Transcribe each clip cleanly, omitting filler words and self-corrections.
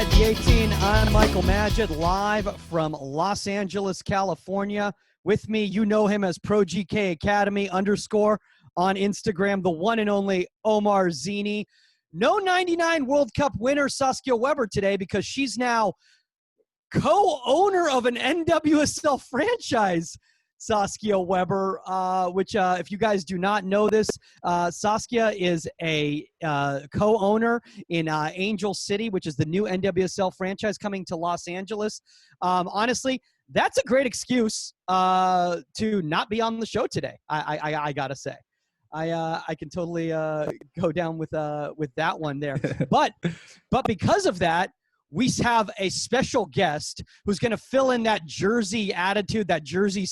inside the 18. I'm Michael Magid, live from Los Angeles, California. With me, you know him as ProGK Academy _ on Instagram, the one and only Omar Zini. No 99 World Cup winner Saskia Weber today because she's now co-owner of an NWSL franchise. Saskia Weber, which if you guys do not know this, Saskia is a co-owner in Angel City, which is the new NWSL franchise coming to Los Angeles. Honestly, that's a great excuse to not be on the show today. I gotta say, I can totally go down with that one there. But because of that, we have a special guest who's going to fill in that Jersey attitude, that Jersey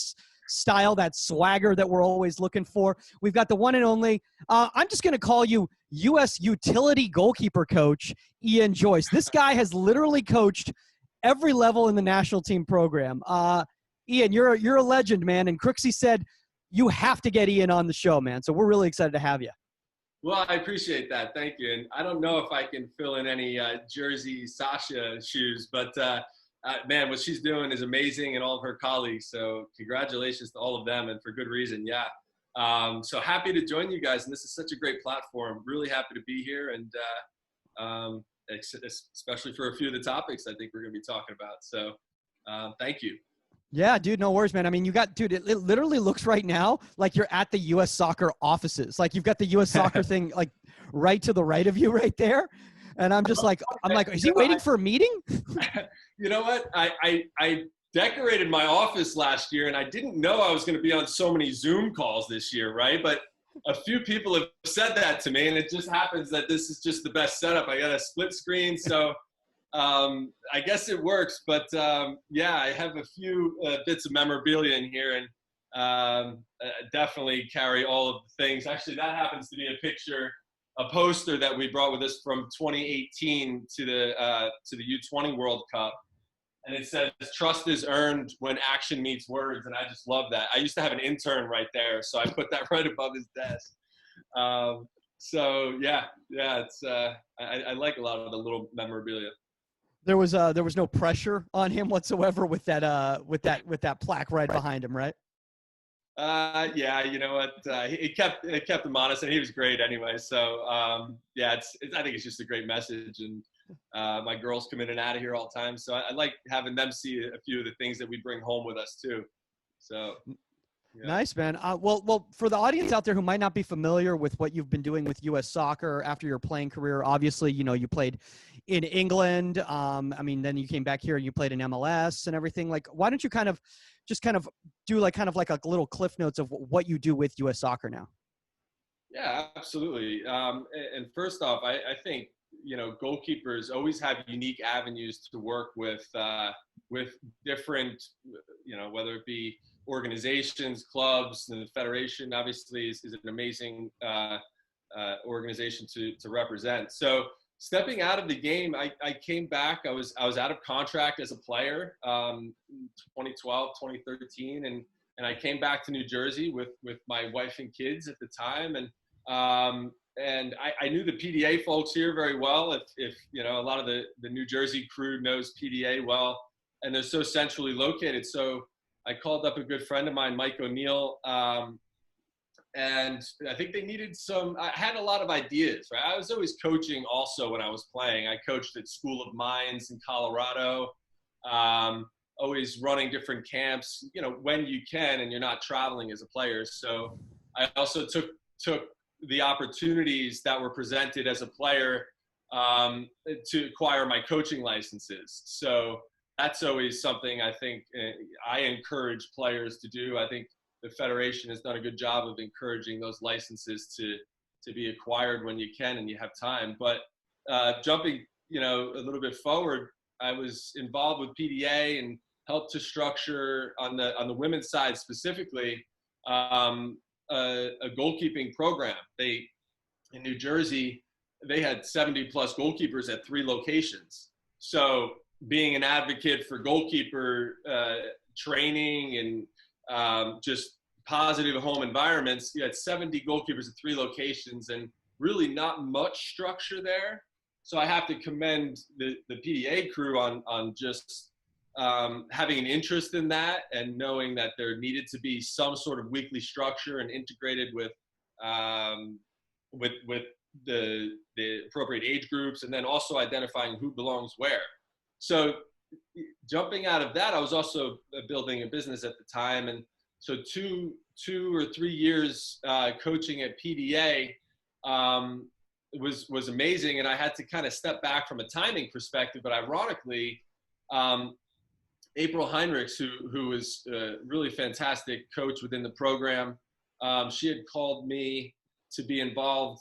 style, that swagger that we're always looking for. We've got the one and only, I'm just going to call you U.S. utility goalkeeper coach, Ian Joyce. This guy has literally coached every level in the national team program. Ian, you're a legend, man. And Crooksy said you have to get Ian on the show, man. So we're really excited to have you. Well, I appreciate that. Thank you. And I don't know if I can fill in any Jersey Sasha shoes, but man, what she's doing is amazing, and all of her colleagues. So congratulations to all of them, and for good reason. Yeah. So happy to join you guys. And this is such a great platform. Really happy to be here. And especially for a few of the topics I think we're going to be talking about. So thank you. Yeah, dude, no worries, man. I mean, it literally looks right now like you're at the U.S. Soccer offices. Like you've got the U.S. Soccer thing like right to the right of you right there. And I'm just like, is he waiting for a meeting? You know what? I decorated my office last year, and I didn't know I was going to be on so many Zoom calls this year, right? But a few people have said that to me, and it just happens that this is just the best setup. I got a split screen, so I guess it works. But yeah, I have a few bits of memorabilia in here, and definitely carry all of the things. Actually, that happens to be a poster that we brought with us from 2018 to the U20 World Cup. And it says, "Trust is earned when action meets words." And I just love that. I used to have an intern right there, so I put that right above his desk. So yeah, it's I like a lot of the little memorabilia. There was no pressure on him whatsoever with that plaque right behind him, right? Yeah, you know what? It kept him honest, and he was great anyway. So yeah, I think it's just a great message, and my girls come in and out of here all the time, so I like having them see a few of the things that we bring home with us too. So yeah. Nice, man. Well, for the audience out there who might not be familiar with what you've been doing with U.S. Soccer after your playing career, obviously, you know, you played in England. I mean, then you came back here and you played in MLS and everything. Like, why don't you just do like a little cliff notes of what you do with U.S. Soccer now? Yeah, absolutely. And first off, I think, you know, goalkeepers always have unique avenues to work with different, you know, whether it be organizations, clubs, and the federation obviously is an amazing organization to represent. So stepping out of the game, I came back. I was out of contract as a player, 2012, 2013, and I came back to New Jersey with my wife and kids at the time, and I knew the PDA folks here very well. If you know, a lot of the New Jersey crew knows PDA well, and they're so centrally located. So I called up a good friend of mine, Mike O'Neill, and I think they needed I had a lot of ideas, right? I was always coaching also when I was playing. I coached at School of Mines in Colorado, always running different camps, you know, when you can and you're not traveling as a player. So I also took the opportunities that were presented as a player to acquire my coaching licenses. So that's always something I think I encourage players to do. I think the Federation has done a good job of encouraging those licenses to be acquired when you can and you have time. But jumping, you know, a little bit forward, I was involved with PDA and helped to structure on the women's side specifically a goalkeeping program. In New Jersey, they had 70 plus goalkeepers at 3 locations. So being an advocate for goalkeeper training and just positive home environments, you had 70 goalkeepers at 3 locations and really not much structure there. So I have to commend the PDA crew on just having an interest in that and knowing that there needed to be some sort of weekly structure and integrated with the appropriate age groups, and then also identifying who belongs where. So jumping out of that, I was also building a business at the time, and so two or 3 years coaching at PDA was amazing, and I had to kind of step back from a timing perspective. But ironically, April Heinrichs, who was a really fantastic coach within the program, she had called me to be involved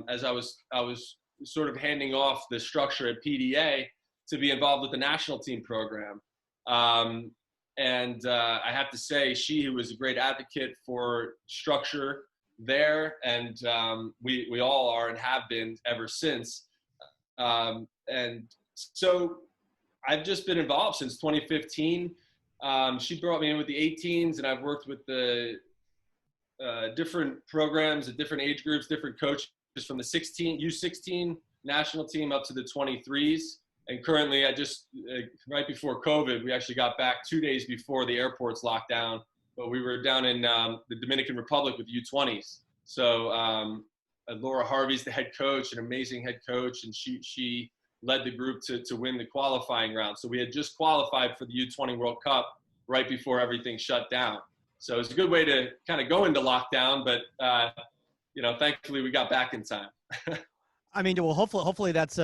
as I was sort of handing off the structure at PDA to be involved with the national team program. And I have to say, she was a great advocate for structure there, and we all are and have been ever since. And so I've just been involved since 2015. She brought me in with the 18s, and I've worked with the different programs at different age groups, different coaches from the U16 national team up to the 23s. And currently, I just, right before COVID, we actually got back 2 days before the airports locked down, but we were down in the Dominican Republic with U20s. So Laura Harvey's the head coach, an amazing head coach, and she led the group to win the qualifying round. So we had just qualified for the U20 World Cup right before everything shut down. So it was a good way to kind of go into lockdown, but thankfully we got back in time. I mean, well, hopefully that's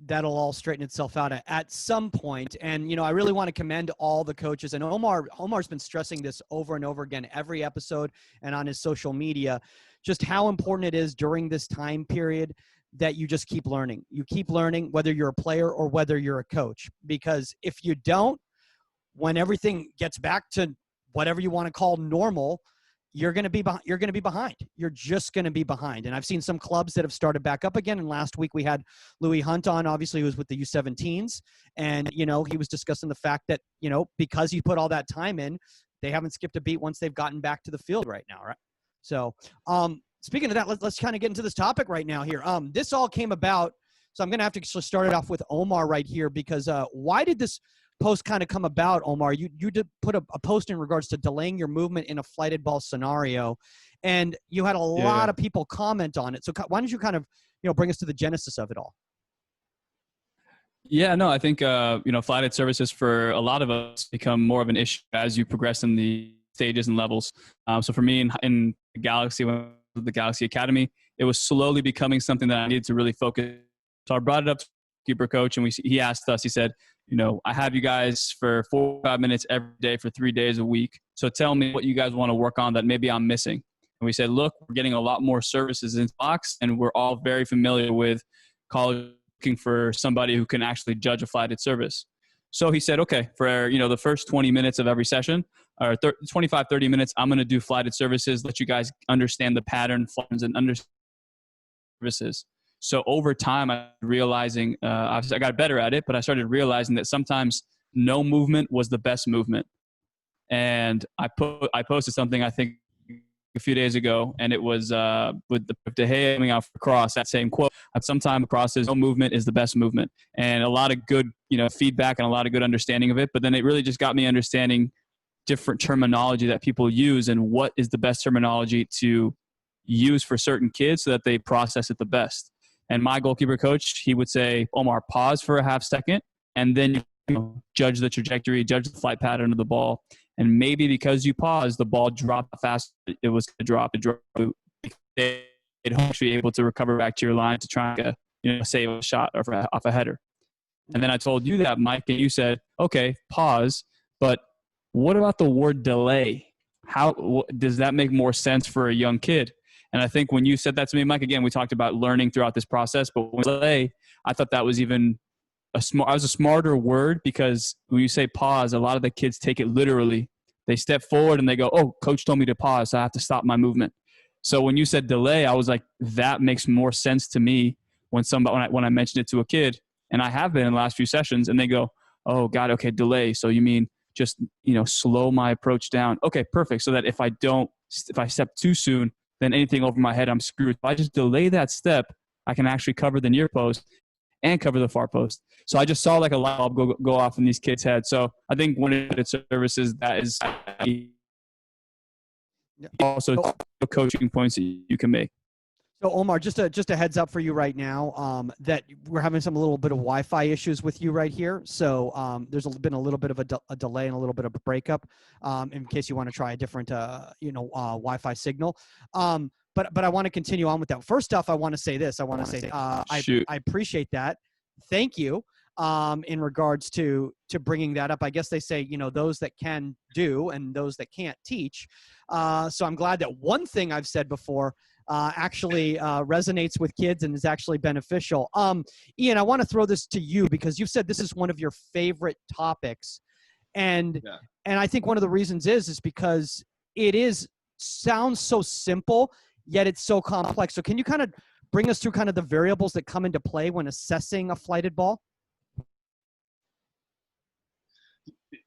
that'll all straighten itself out at some point. And I really want to commend all the coaches. And Omar's been stressing this over and over again every episode and on his social media, just how important it is during this time period that you just keep learning. You keep learning, whether you're a player or whether you're a coach, because if you don't, when everything gets back to whatever you want to call normal, you're going to be behind. You're just going to be behind. And I've seen some clubs that have started back up again. And last week we had Louis Hunt on, obviously, who was with the U17s. And, he was discussing the fact that, because he put all that time in, they haven't skipped a beat once they've gotten back to the field right now. Right. So, speaking of that, let's kind of get into this topic right now here. This all came about. So I'm going to have to start it off with Omar right here, because why did this post kind of come about, Omar? You did put a post in regards to delaying your movement in a flighted ball scenario, and you had a lot of people comment on it. So why don't you kind of, bring us to the genesis of it all? Yeah, no, I think, flighted services for a lot of us become more of an issue as you progress in the stages and levels. So for me in Galaxy, the Galaxy Academy, it was slowly becoming something that I needed to really focus. So I brought it up to the keeper coach, and he asked us, he said, I have you guys for 45 minutes every day for 3 days a week. So tell me what you guys want to work on that maybe I'm missing. And we said, look, we're getting a lot more services in box, and we're all very familiar with college looking for somebody who can actually judge a flighted service. So he said, okay, for the first 20 minutes of every session, or 25, 30 minutes, I'm going to do flighted services, let you guys understand the pattern, flights, and understand services. So over time, I realizing I got better at it, but I started realizing that sometimes no movement was the best movement. And I posted something, I think, a few days ago, and it was with the De Gea coming out for cross, that same quote. Sometimes crosses, no movement is the best movement, and a lot of good feedback and a lot of good understanding of it. But then it really just got me understanding different terminology that people use and what is the best terminology to use for certain kids so that they process it the best. And my goalkeeper coach, he would say, Omar, pause for a half second, and then judge the trajectory, judge the flight pattern of the ball. And maybe because you paused, the ball dropped fast. It was going to drop. It hopes you're able to recover back to your line to try to save a shot off a header. And then I told you that, Mike, and you said, okay, pause. But what about the word delay? How does that make more sense for a young kid? And I think when you said that to me, Mike, again, we talked about learning throughout this process, but when delay, I thought that was even a smarter word, because when you say pause, a lot of the kids take it literally. They step forward and they go, oh, coach told me to pause, so I have to stop my movement. So when you said delay, I was like, that makes more sense to me when I mentioned it to a kid, and I have been in the last few sessions, and they go, oh, God, okay, delay. So you mean just, slow my approach down. Okay, perfect. So that if I step too soon, then anything over my head, I'm screwed. If I just delay that step, I can actually cover the near post and cover the far post. So I just saw like a light bulb go off in these kids' heads. So I think one of the services that is also coaching points that you can make. So Omar, just a heads up for you right now, that we're having some little bit of Wi-Fi issues with you right here. So there's been a little bit of a delay and a little bit of a breakup, in case you want to try a different, Wi-Fi signal. But I want to continue on with that. First off, I want to say this. I want to say I appreciate that. Thank you. In regards to bringing that up, I guess they say, those that can do and those that can't teach. So I'm glad that one thing I've said before actually resonates with kids and is actually beneficial. Ian, I want to throw this to you because you've said this is one of your favorite topics. And I think one of the reasons is because sounds so simple, yet it's so complex. So can you kind of bring us through kind of the variables that come into play when assessing a flighted ball?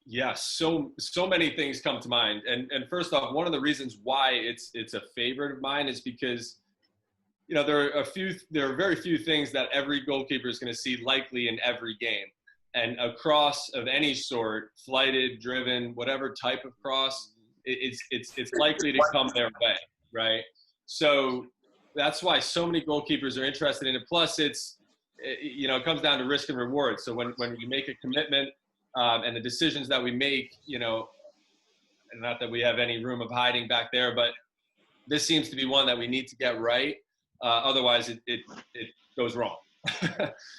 Yeah, so many things come to mind. And first off, one of the reasons why it's a favorite of mine is because, there are very few things that every goalkeeper is going to see likely in every game. And a cross of any sort, flighted, driven, whatever type of cross, it's likely to come their way, right? So that's why so many goalkeepers are interested in it. Plus, it comes down to risk and reward. So when you make a commitment, and the decisions that we make, and not that we have any room of hiding back there, but this seems to be one that we need to get right. Otherwise, it goes wrong.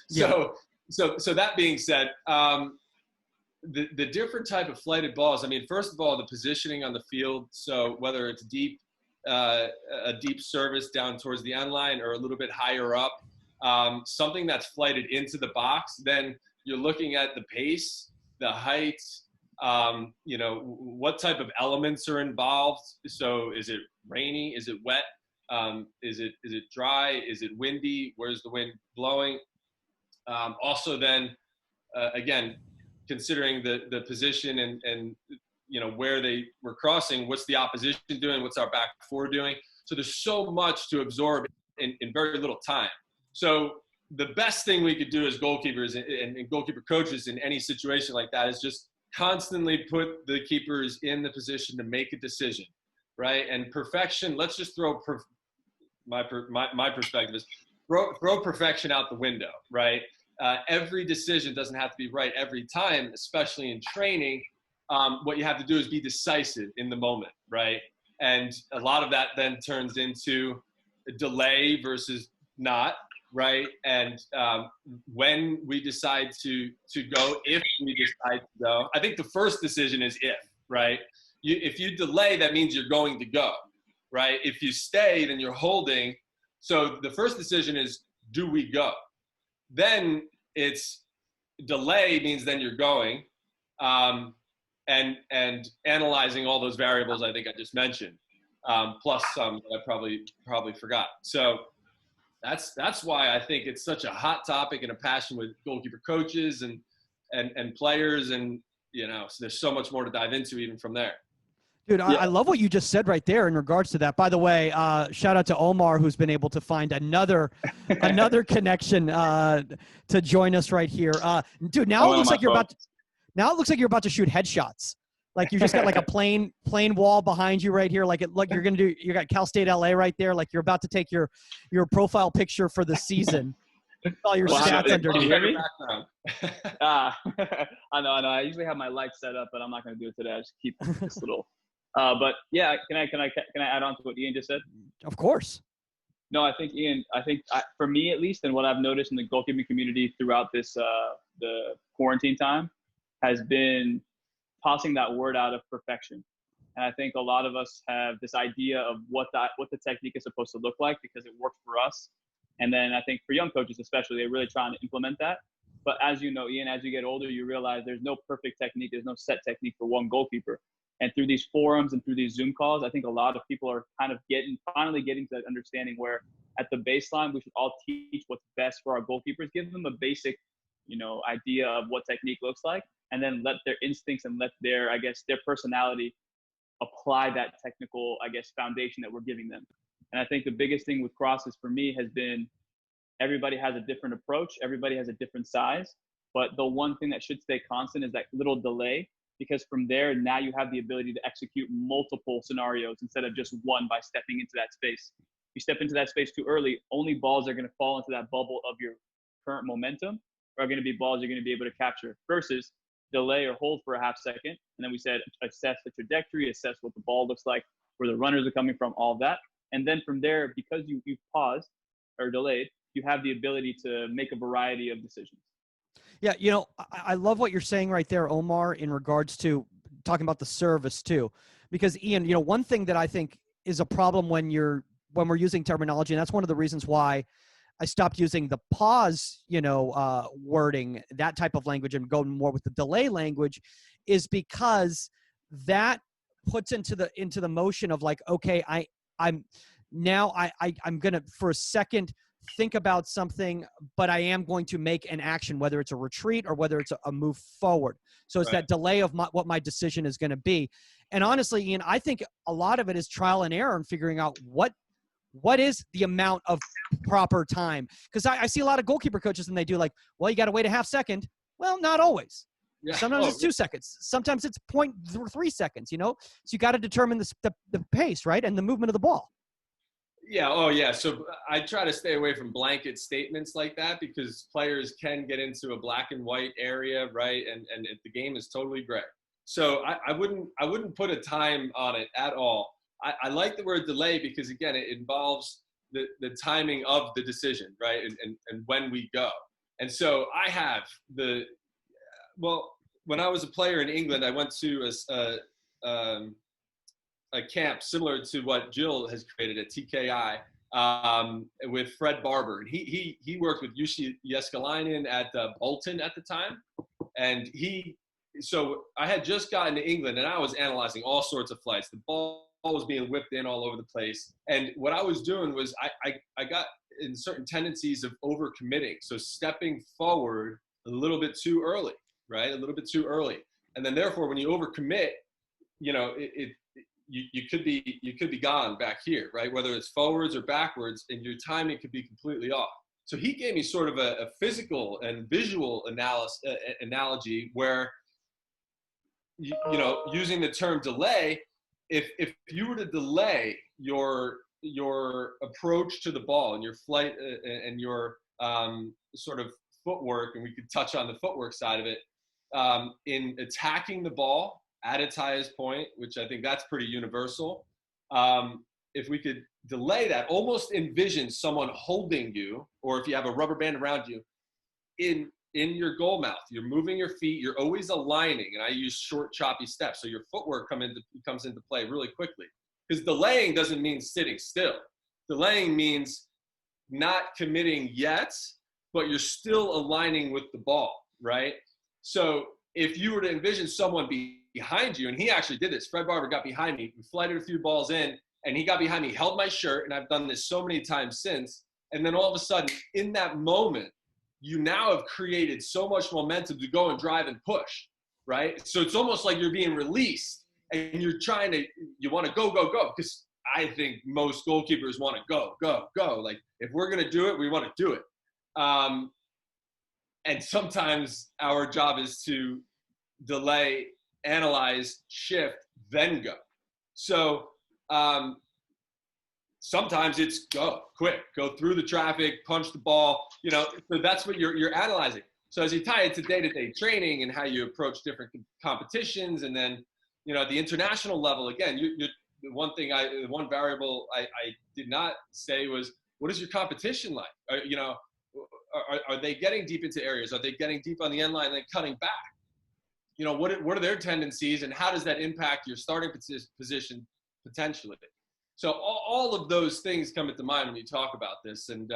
So that being said, the different type of flighted balls. I mean, first of all, the positioning on the field. So whether it's deep, a deep service down towards the end line or a little bit higher up, something that's flighted into the box, then you're looking at the pace, the height, what type of elements are involved. So is it rainy? Is it wet? Is it dry? Is it windy? Where's the wind blowing? Also then, again, considering the position and where they were crossing, what's the opposition doing? What's our back four doing? So there's so much to absorb in very little time. So the best thing we could do as goalkeepers and goalkeeper coaches in any situation like that is just constantly put the keepers in the position to make a decision, right? And perfection, let's just throw my perspective is throw perfection out the window, right? Every decision doesn't have to be right every time, especially in training. What you have to do is be decisive in the moment, right? And a lot of that then turns into a delay versus not, right? And when we decide to go, if we decide to go, I think the first decision is if, right? If you delay, that means you're going to go, right? If you stay, then you're holding. So the first decision is, do we go? Then it's delay means then you're going, and analyzing all those variables I think I just mentioned, plus some that I probably forgot. So that's why I think it's such a hot topic and a passion with goalkeeper coaches and players, and so there's so much more to dive into even from there. Dude, I love what you just said right there in regards to that. By the way, shout out to Omar, who's been able to find another connection to join us right here. Dude, now it looks like you're about to shoot headshots. Like you just got like a plain wall behind you right here. Like you're gonna do. You got Cal State LA right there. Like you're about to take your profile picture for the season. All your stats underneath. I know. I usually have my lights set up, but I'm not gonna do it today. I just keep this little. But yeah, can I add on to what Ian just said? Of course. No, I think Ian. For me at least, and what I've noticed in the goalkeeping community throughout this the quarantine time, has been tossing that word out of perfection. And I think a lot of us have this idea of what the technique is supposed to look like because it works for us. And then I think for young coaches especially, they're really trying to implement that. But as you know, Ian, as you get older, you realize there's no perfect technique. There's no set technique for one goalkeeper. And through these forums and through these Zoom calls, I think a lot of people are kind of finally getting to that understanding where at the baseline, we should all teach what's best for our goalkeepers, give them a basic, idea of what technique looks like, and then let their instincts and let their personality apply that technical, foundation that we're giving them. And I think the biggest thing with crosses for me has been Everybody has a different approach. Everybody has a different size. But the one thing that should stay constant is that little delay, because from there, now you have the ability to execute multiple scenarios instead of just one by stepping into that space. If you step into that space too early, only balls are going to fall into that bubble of your current momentum are going to be balls you're going to be able to capture, versus delay or hold for a half second. And then we said assess the trajectory, assess what the ball looks like, where the runners are coming from, all of that. And then from there, because you've paused or delayed, you have the ability to make a variety of decisions. Yeah, you know, I love what you're saying right there, Omar, in regards to talking about the service too. Because Ian, you know, one thing that I think is a problem when we're using terminology, and that's one of the reasons why I stopped using the pause, wording, that type of language, and go more with the delay language, is because that puts into the motion of like, okay, I'm gonna for a second think about something, but I am going to make an action, whether it's a retreat or whether it's a move forward. So it's that delay of what my decision is going to be. And honestly, Ian, I think a lot of it is trial and error and figuring out what is the amount of proper time. Because I see a lot of goalkeeper coaches and they do like, well, you got to wait a half second. Well, not always. Yeah. Sometimes it's 2 seconds. Sometimes it's 0.3 seconds, So you got to determine the pace, right? And the movement of the ball. Yeah. Oh, yeah. So I try to stay away from blanket statements like that, because players can get into a black and white area, right? And the game is totally gray. So I wouldn't put a time on it at all. I like the word delay because, again, it involves the timing of the decision, right? And when we go. And so I have when I was a player in England, I went to a camp similar to what Jill has created at TKI with Fred Barber. And he worked with Jussi Jääskeläinen at Bolton at the time. And so I had just gotten to England and I was analyzing all sorts of flights. The ball was being whipped in all over the place. And what I was doing was I got in certain tendencies of overcommitting. So stepping forward a little bit too early, right? A little bit too early. And then therefore, when you overcommit, you could be gone back here, right? Whether it's forwards or backwards, and your timing could be completely off. So he gave me sort of a physical and visual analogy where, using the term delay, if you were to delay your approach to the ball and your flight and your sort of footwork, and we could touch on the footwork side of it, in attacking the ball at its highest point, which I think that's pretty universal. If we could delay that, almost envision someone holding you, or if you have a rubber band around you, in your goal mouth. You're moving your feet. You're always aligning, and I use short, choppy steps. So your footwork comes into play really quickly. Because delaying doesn't mean sitting still. Delaying means not committing yet, but you're still aligning with the ball, right? So if you were to envision someone behind you, and he actually did this. Fred Barber got behind me. We flighted a few balls in, and he got behind me, held my shirt, and I've done this so many times since. And then all of a sudden, in that moment, you now have created so much momentum to go and drive and push, right? So it's almost like you're being released, and you want to go, because I think most goalkeepers want to go. Like, if we're going to do it, we want to do it. And sometimes our job is to delay, analyze, shift, then go. So sometimes it's go through the traffic, punch the ball, so that's what you're analyzing. So as you tie it to day-to-day training and how you approach different competitions, and then, at the international level, again, the one variable I did not say was, what is your competition like? Are they getting deep into areas? Are they getting deep on the end line and then cutting back? What are their tendencies, and how does that impact your starting position potentially? So all of those things come into mind when you talk about this. And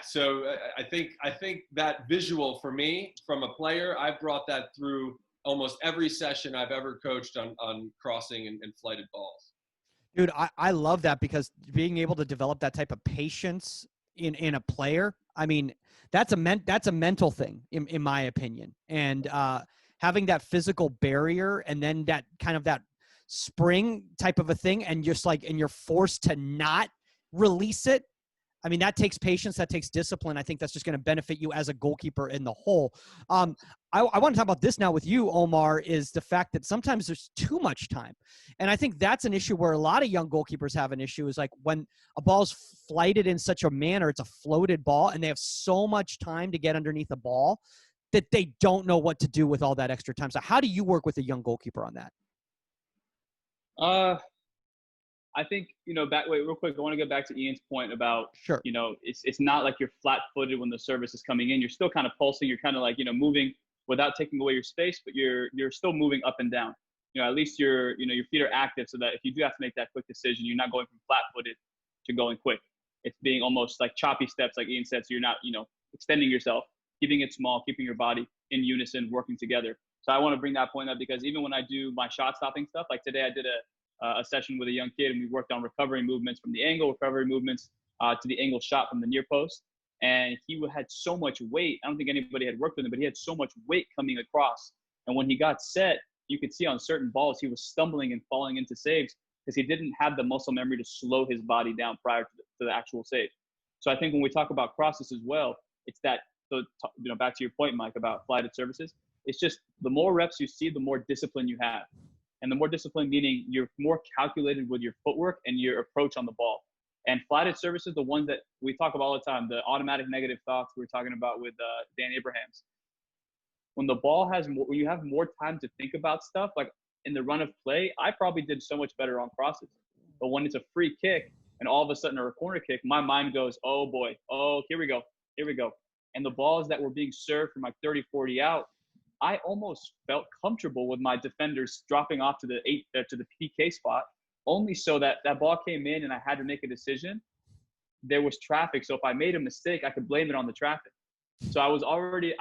so I think that visual for me from a player, I've brought that through almost every session I've ever coached on crossing and flighted balls. Dude, I love that, because being able to develop that type of patience in a player, I mean, that's a mental thing in my opinion. And having that physical barrier, and then that kind of that spring type of a thing, and just like, and you're forced to not release it. I mean, that takes patience, that takes discipline. I think that's just going to benefit you as a goalkeeper in the whole. I want to talk about this now with you, Omar, is the fact that sometimes there's too much time. And I think that's an issue where a lot of young goalkeepers have an issue, is like when a ball's flighted in such a manner, it's a floated ball, and they have so much time to get underneath the ball that they don't know what to do with all that extra time. So how do you work with a young goalkeeper on that? I think, real quick, I want to get back to Ian's point about, Sure. It's not like you're flat-footed when the service is coming in. You're still kind of pulsing. You're kind of like, moving without taking away your space, but you're still moving up and down. At least your feet are active, so that if you do have to make that quick decision, you're not going from flat-footed to going quick. It's being almost like choppy steps, like Ian said, so you're not, extending yourself, keeping it small, keeping your body in unison, working together. So I want to bring that point up, because even when I do my shot stopping stuff, like today I did a session with a young kid, and we worked on recovery movements from the angle, recovery movements to the angle shot from the near post. And he had so much weight. I don't think anybody had worked with him, but he had so much weight coming across. And when he got set, you could see on certain balls, he was stumbling and falling into saves because he didn't have the muscle memory to slow his body down prior to the actual save. So I think when we talk about crosses as well, it's that, so back to your point, Mike, about flighted services, it's just the more reps you see, the more discipline you have. And the more discipline, meaning you're more calculated with your footwork and your approach on the ball. And flighted services, the ones that we talk about all the time, the automatic negative thoughts we were talking about with Dan Abrahams. When the ball when you have more time to think about stuff, like in the run of play, I probably did so much better on crosses. But when it's a free kick and all of a sudden or a corner kick, my mind goes, oh boy, here we go. And the balls that were being served from like 30, 40 out, I almost felt comfortable with my defenders dropping off to the PK spot, only so that ball came in and I had to make a decision. There was traffic, so if I made a mistake, I could blame it on the traffic. So I was already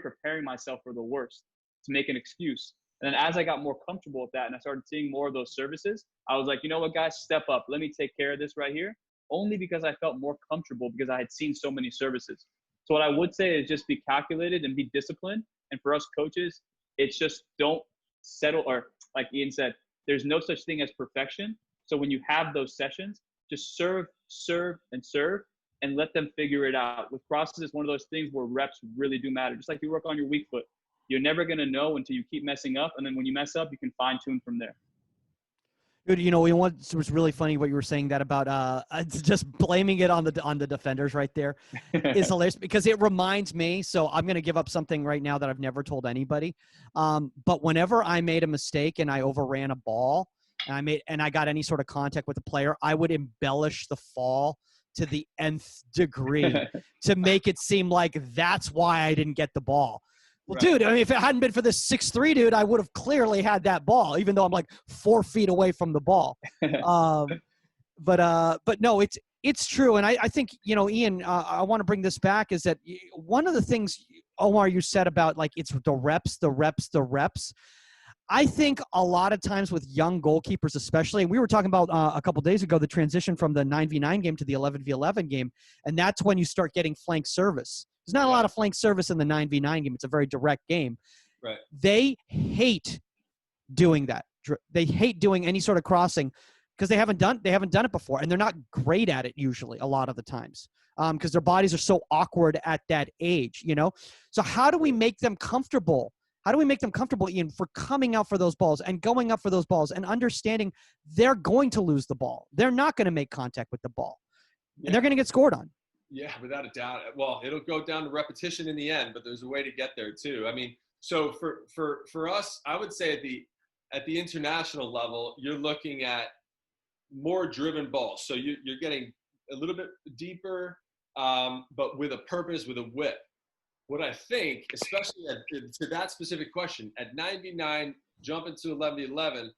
preparing myself for the worst to make an excuse. And then as I got more comfortable with that and I started seeing more of those services, I was like, you know what, guys, step up. Let me take care of this right here. Only because I felt more comfortable because I had seen so many services. So what I would say is just be calculated and be disciplined. And for us coaches, it's just don't settle, or like Ian said, there's no such thing as perfection. So when you have those sessions, just serve, and let them figure it out. With crosses, it's one of those things where reps really do matter. Just like you work on your weak foot. You're never going to know until you keep messing up. And then when you mess up, you can fine tune from there. Dude, what was really funny what you were saying that about just blaming it on the defenders right there is hilarious, because it reminds me. So I'm going to give up something right now that I've never told anybody. But whenever I made a mistake and I overran a ball and I got any sort of contact with the player, I would embellish the fall to the nth degree to make it seem like that's why I didn't get the ball. Well, right. Dude, I mean, if it hadn't been for this 6'3" dude, I would have clearly had that ball, even though I'm like 4 feet away from the ball. But no, it's true. And I think, Ian, I want to bring this back, is that one of the things, Omar, you said about like, it's the reps. I think a lot of times with young goalkeepers, especially, and we were talking about a couple days ago, the transition from the 9v9 game to the 11v11 game. And that's when you start getting flank service. There's not a lot of flank service in the 9v9 game. It's a very direct game. Right. They hate doing that. They hate doing any sort of crossing because they haven't done it before, and they're not great at it usually a lot of the times because their bodies are so awkward at that age, So how do we make them comfortable? How do we make them comfortable, Ian, for coming out for those balls and going up for those balls and understanding they're going to lose the ball? They're not going to make contact with the ball, and they're going to get scored on. Yeah, without a doubt. Well, it'll go down to repetition in the end, but there's a way to get there too. I mean, so for us, I would say at the international level, you're looking at more driven balls. So you're getting a little bit deeper, but with a purpose, with a whip. What I think, especially to that specific question, at 9v9, jump into 11v11,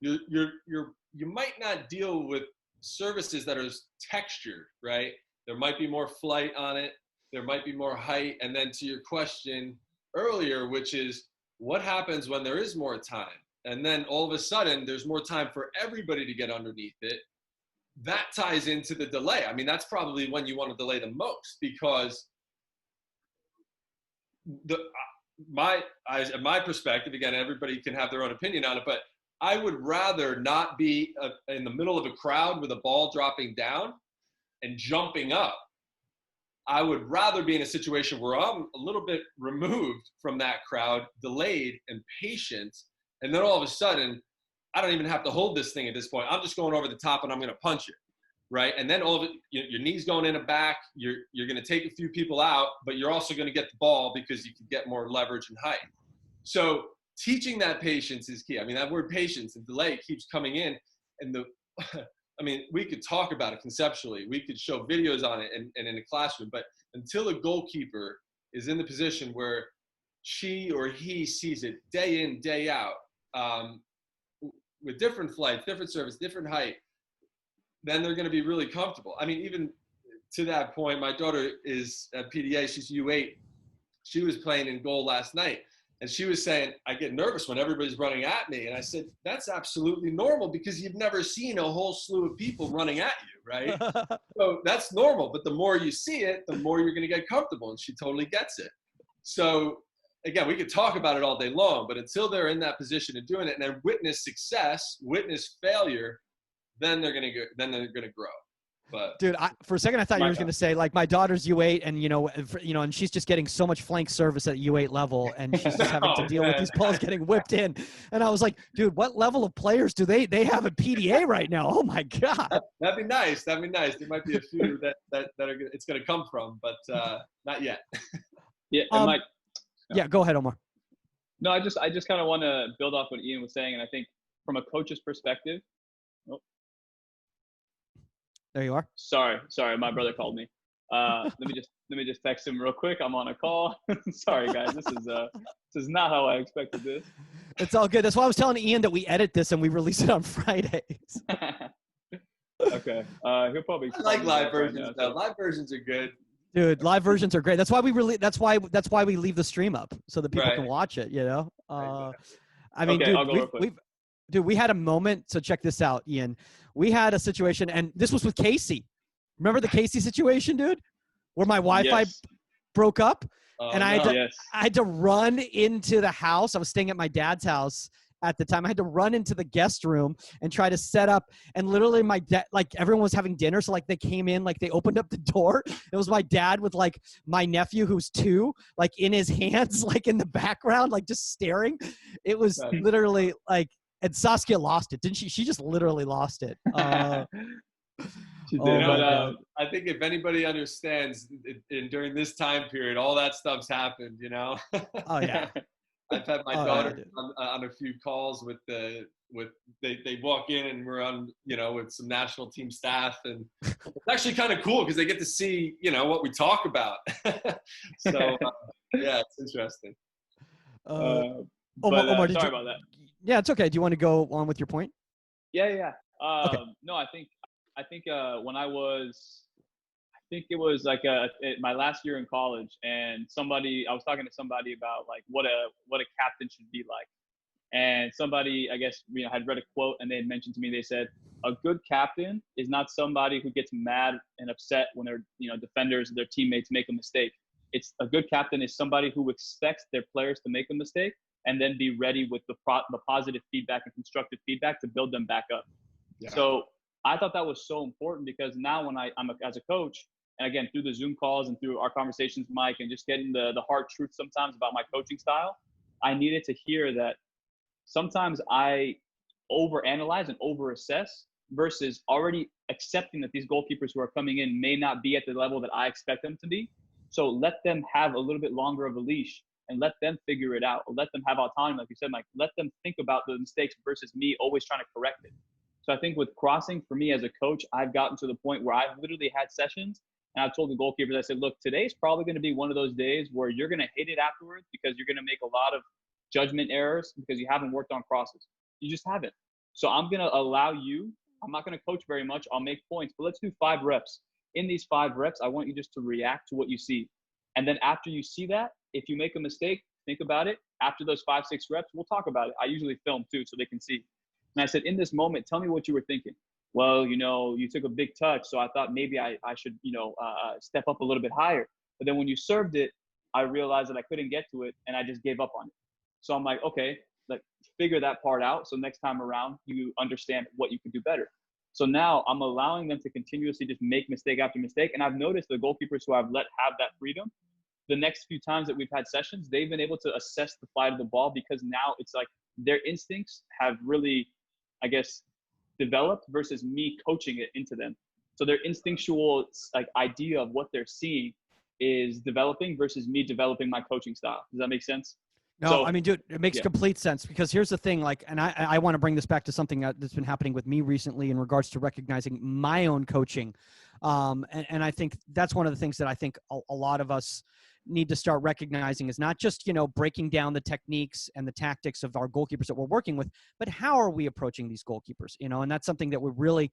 you might not deal with services that are textured, right? There might be more flight on it. There might be more height. And then to your question earlier, which is what happens when there is more time? And then all of a sudden there's more time for everybody to get underneath it. That ties into the delay. I mean, that's probably when you want to delay the most, because my perspective, again, everybody can have their own opinion on it, but I would rather not be in the middle of a crowd with a ball dropping down and jumping up I would rather be in a situation where I'm a little bit removed from that crowd, delayed and patient, and then all of a sudden, I don't even have to hold this thing at this point. I'm just going over the top and I'm going to punch it, right? And then all of it, your knee's going in and back. You're going to take a few people out, but you're also going to get the ball because you can get more leverage and height. So teaching that patience is key. I mean, that word patience and delay keeps coming in, and I mean, we could talk about it conceptually. We could show videos on it and in a classroom, but until a goalkeeper is in the position where she or he sees it day in, day out, with different flights, different service, different height, then they're going to be really comfortable. I mean, even to that point, my daughter is at PDA, she's U8. She was playing in goal last night. And she was saying, I get nervous when everybody's running at me. And I said, that's absolutely normal because you've never seen a whole slew of people running at you, right? So that's normal. But the more you see it, the more you're going to get comfortable. And she totally gets it. So again, we could talk about it all day long, but until they're in that position of doing it and then witness success, witness failure, then they're going to grow. But Dude, for a second I thought you were going to say like my daughter's U8 and and she's just getting so much flank service at U8 level and she's just having to deal with these balls getting whipped in. And I was like, dude, what level of players do they have at PDA right now? Oh my God. That'd be nice. There might be a few that it's going to come from, but not yet. Yeah, and Mike. Yeah, go ahead, Omar. No, I just kind of want to build off what Ian was saying, and I think from a coach's perspective. There you are. Sorry, my brother called me. Let me just text him real quick. I'm on a call. Sorry, guys. This is not how I expected this. It's all good. That's why I was telling Ian that we edit this and we release it on Fridays. Okay. He'll probably. I like live versions. Right now, Live versions are good. Dude, live versions are great. That's why we leave the stream up so that people can watch it. You know. I mean, okay, dude, we had a moment. So check this out, Ian. We had a situation, and this was with Casey. Remember the Casey situation, dude, where my Wi-Fi broke up, and I had to run into the house. I was staying at my dad's house at the time. I had to run into the guest room and try to set up. And literally, my dad, like everyone was having dinner, so like they came in, like they opened up the door. It was my dad with like my nephew who's 2, like in his hands, like in the background, like just staring. It was literally like. And Saskia lost it, didn't she? She just literally lost it. She did. I think if anybody understands, during this time period, all that stuff's happened. You know. Oh yeah. I've had my daughter on a few calls with they walk in and we're on with some national team staff, and it's actually kind of cool because they get to see what we talk about. So yeah, it's interesting. Omar, sorry about that. Yeah, it's okay. Do you want to go on with your point? Yeah. Okay. No, I think when I think it was like my last year in college, and I was talking to somebody about like what a captain should be like, and somebody I guess had read a quote and they had mentioned to me, they said a good captain is not somebody who gets mad and upset when their defenders, their teammates make a mistake. It's a good captain is somebody who expects their players to make a mistake and then be ready with the positive feedback and constructive feedback to build them back up. Yeah. So I thought that was so important because now when I'm as a coach, and again, through the Zoom calls and through our conversations, Mike, and just getting the hard truth sometimes about my coaching style, I needed to hear that sometimes I overanalyze and overassess versus already accepting that these goalkeepers who are coming in may not be at the level that I expect them to be. So let them have a little bit longer of a leash and let them figure it out, or let them have autonomy, like you said, Mike. Let them think about the mistakes versus me always trying to correct it. So I think with crossing, for me as a coach, I've gotten to the point where I've literally had sessions and I've told the goalkeepers, I said, look, today's probably going to be one of those days where you're going to hate it afterwards because you're going to make a lot of judgment errors because you haven't worked on crosses. You just haven't. So I'm going to allow you, I'm not going to coach very much. I'll make points, but let's do 5 reps. In these 5 reps, I want you just to react to what you see. And then after you see that, if you make a mistake, think about it. After those 5-6 reps, we'll talk about it. I usually film too, so they can see. And I said, in this moment, tell me what you were thinking. Well, you took a big touch, so I thought maybe I should, step up a little bit higher. But then when you served it, I realized that I couldn't get to it, and I just gave up on it. So I'm like, okay, figure that part out. So next time around, you understand what you can do better. So now I'm allowing them to continuously just make mistake after mistake. And I've noticed the goalkeepers who I've let have that freedom, the next few times that we've had sessions, they've been able to assess the flight of the ball, because now it's like their instincts have really, I guess, developed versus me coaching it into them. So their instinctual like idea of what they're seeing is developing versus me developing my coaching style. Does that make sense? No, So, I mean, dude, it makes yeah. complete sense, because here's the thing, like, and I want to bring this back to something that's been happening with me recently in regards to recognizing my own coaching. And I think that's one of the things that I think a lot of us need to start recognizing is not just, breaking down the techniques and the tactics of our goalkeepers that we're working with, but how are we approaching these goalkeepers, and that's something that we really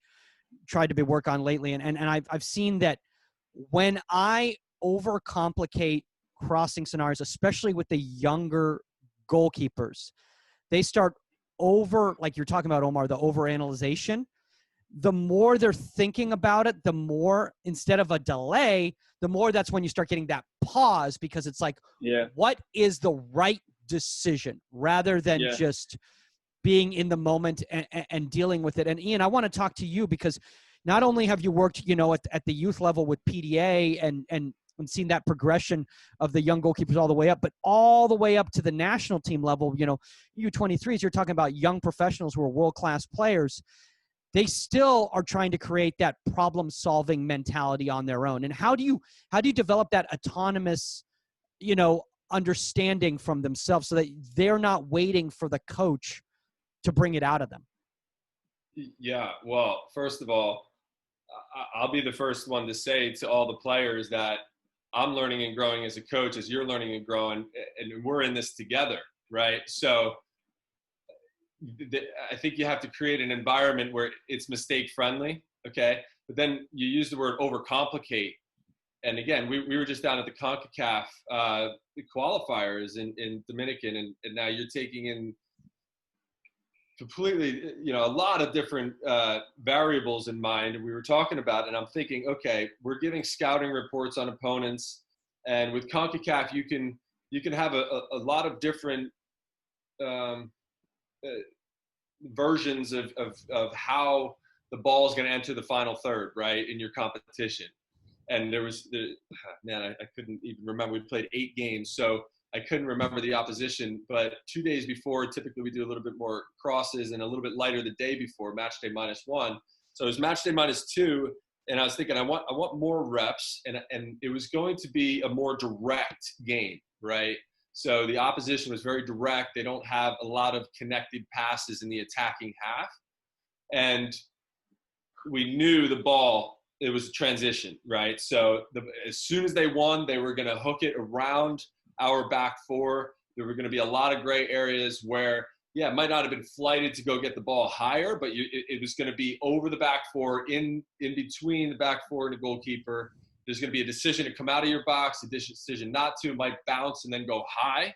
tried to work on lately. And I've seen that when I overcomplicate crossing scenarios, especially with the younger goalkeepers, they start like you're talking about, Omar, the overanalyzation. The more they're thinking about it, the more, instead of a delay, the more that's when you start getting that pause, because it's like, what is the right decision, rather than just being in the moment and dealing with it. And Ian, I want to talk to you, because not only have you worked, at the youth level with PDA and seen that progression of the young goalkeepers all the way up, but all the way up to the national team level, U23s, you're talking about young professionals who are world-class players. They still are trying to create that problem-solving mentality on their own. And how do you develop that autonomous, understanding from themselves, so that they're not waiting for the coach to bring it out of them? Yeah, well, first of all, I'll be the first one to say to all the players that I'm learning and growing as a coach, as you're learning and growing, and we're in this together, right? So I think you have to create an environment where it's mistake friendly, okay? But then you use the word overcomplicate. And again, we were just down at the CONCACAF qualifiers in Dominican, and now you're taking in completely, a lot of different variables in mind. And we were talking about, and I'm thinking, okay, we're giving scouting reports on opponents, and with CONCACAF, you can have a lot of different versions of how the ball is going to enter the final third, right, in your competition. And there was I couldn't even remember. We played 8 games, so I couldn't remember the opposition. But 2 days before, typically we do a little bit more crosses, and a little bit lighter the day before, match day -1. So it was match day -2, and I was thinking I want more reps, and it was going to be a more direct game, right? So the opposition was very direct. They don't have a lot of connected passes in the attacking half, and we knew the ball. It was a transition, right? So as soon as they won, they were going to hook it around our back four. There were going to be a lot of gray areas where, it might not have been flighted to go get the ball higher, but it was going to be over the back four, in between the back four and the goalkeeper. There's going to be a decision to come out of your box, a decision not to. It might bounce and then go high,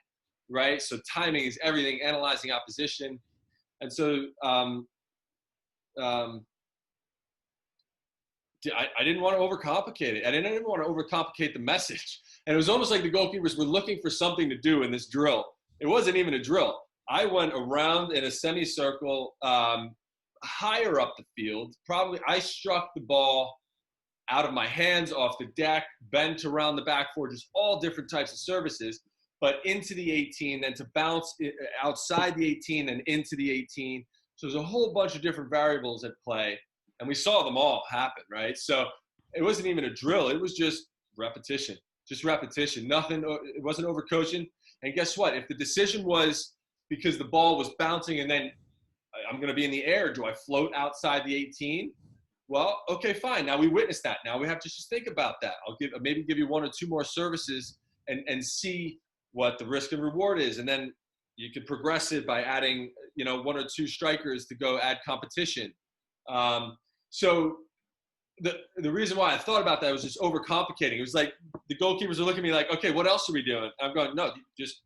right? So timing is everything, analyzing opposition. And so I didn't want to overcomplicate it. I didn't even want to overcomplicate the message. And it was almost like the goalkeepers were looking for something to do in this drill. It wasn't even a drill. I went around in a semicircle higher up the field. Probably I struck the ball out of my hands, off the deck, bent around the back four, just all different types of services, but into the 18, then to bounce outside the 18 and into the 18. So there's a whole bunch of different variables at play. And we saw them all happen, right? So it wasn't even a drill. It was just repetition. Nothing. It wasn't overcoaching. And guess what? If the decision was because the ball was bouncing and then I'm going to be in the air, do I float outside the 18? Well, okay, fine. Now we witnessed that. Now we have to just think about that. I'll maybe give you 1 or 2 more services and see what the risk and reward is. And then you can progress it by adding, 1 or 2 strikers to go add competition. So the reason why I thought about that was just overcomplicating. It was like the goalkeepers are looking at me like, okay, what else are we doing? I'm going, no, just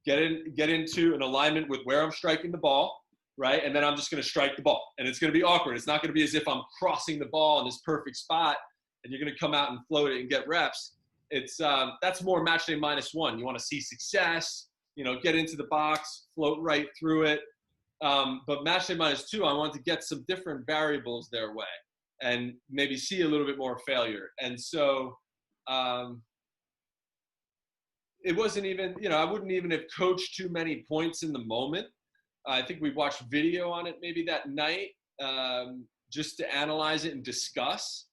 get into an alignment with where I'm striking the ball, right? And then I'm just going to strike the ball. And it's going to be awkward. It's not going to be as if I'm crossing the ball in this perfect spot and you're going to come out and float it and get reps. It's that's more match day -1. You want to see success, get into the box, float right through it. But match day -2, I wanted to get some different variables their way and maybe see a little bit more failure. And so it wasn't even, I wouldn't even have coached too many points in the moment. I think we watched video on it maybe that night, just to analyze it and discuss.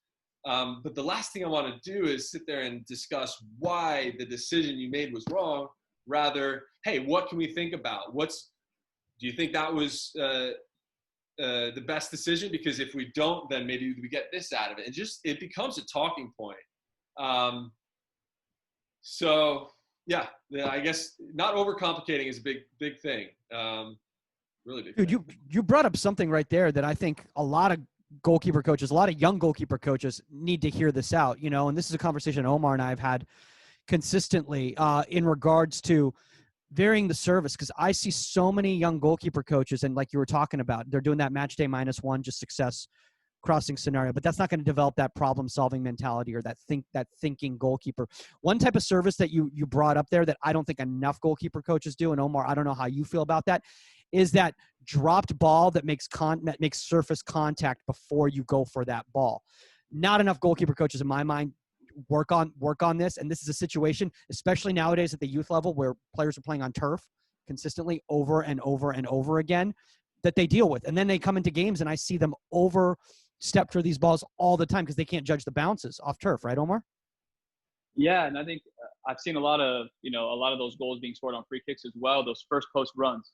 But the last thing I want to do is sit there and discuss why the decision you made was wrong. Rather, hey, what can we think about? Do you think that was the best decision? Because if we don't, then maybe we get this out of it. And it becomes a talking point. So yeah, I guess not overcomplicating is a big thing. Really big thing. Dude, you brought up something right there that I think a lot of goalkeeper coaches, a lot of young goalkeeper coaches need to hear this out, and this is a conversation Omar and I have had consistently in regards to varying the service, because I see so many young goalkeeper coaches, and like you were talking about, they're doing that match day -1, just success crossing scenario, but that's not going to develop that problem solving mentality or that thinking goalkeeper. One type of service that you brought up there that I don't think enough goalkeeper coaches do, and Omar, I don't know how you feel about that, is that dropped ball that makes surface contact before you go for that ball. Not enough goalkeeper coaches in my mind work on this, and this is a situation, especially nowadays at the youth level, where players are playing on turf consistently over and over and over again, that they deal with. And then they come into games and I see them overstep through these balls all the time because they can't judge the bounces off turf, right, Omar? Yeah, and I think I've seen a lot of those goals being scored on free kicks as well. Those first post runs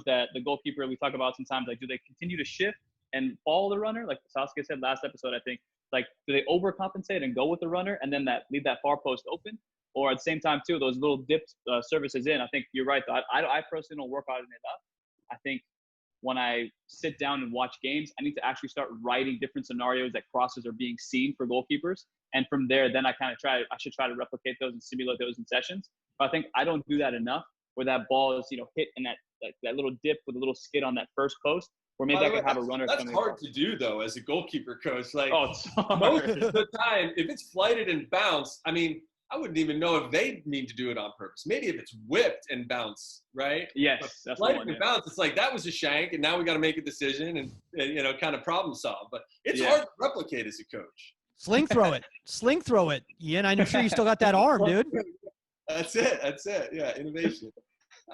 that the goalkeeper, we talk about sometimes, like, do they continue to shift and follow the runner? Like Sasuke said last episode, I think, like, do they overcompensate and go with the runner and then leave that far post open? Or at the same time too, those little dipped services in. I think you're right though. I personally don't work on it enough. I think when I sit down and watch games, I need to actually start writing different scenarios that crosses are being seen for goalkeepers. And from there, then I should try to replicate those and simulate those in sessions. But I think I don't do that enough, where that ball is, hit in that little dip with a little skid on that first post, where maybe I could have a runner that's coming hard across. to do though as a goalkeeper coach. Like, it's hard. most of the time, if it's flighted and bounced, I mean, I wouldn't even know if they mean to do it on purpose. Maybe if it's whipped and bounced, right? Yes, but that's flighted the one. and bounced, it's like that was a shank, and now we got to make a decision and kind of problem solve. But it's hard to replicate as a coach. Sling throw it, Ian. I'm sure you still got that arm, dude. That's it. Yeah, innovation.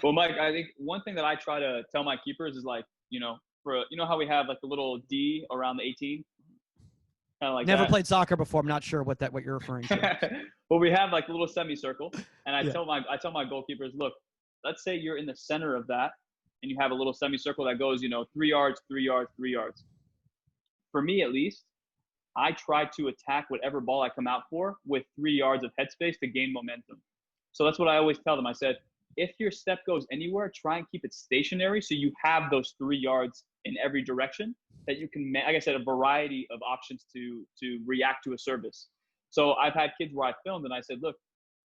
Well, Mike, I think one thing that I try to tell my keepers is, like, how we have like a little D around the 18, kind of like Never that. played soccer before. I'm not sure what you're referring to. Well, we have like a little semicircle, and I tell my goalkeepers, look, let's say you're in the center of that, and you have a little semicircle that goes 3 yards, 3 yards, 3 yards. For me, at least, I try to attack whatever ball I come out for with 3 yards of headspace to gain momentum. So that's what I always tell them. I said, if your step goes anywhere, try and keep it stationary so you have those 3 yards in every direction that you can, like I said, a variety of options to react to a service. So I've had kids where I filmed and I said, look,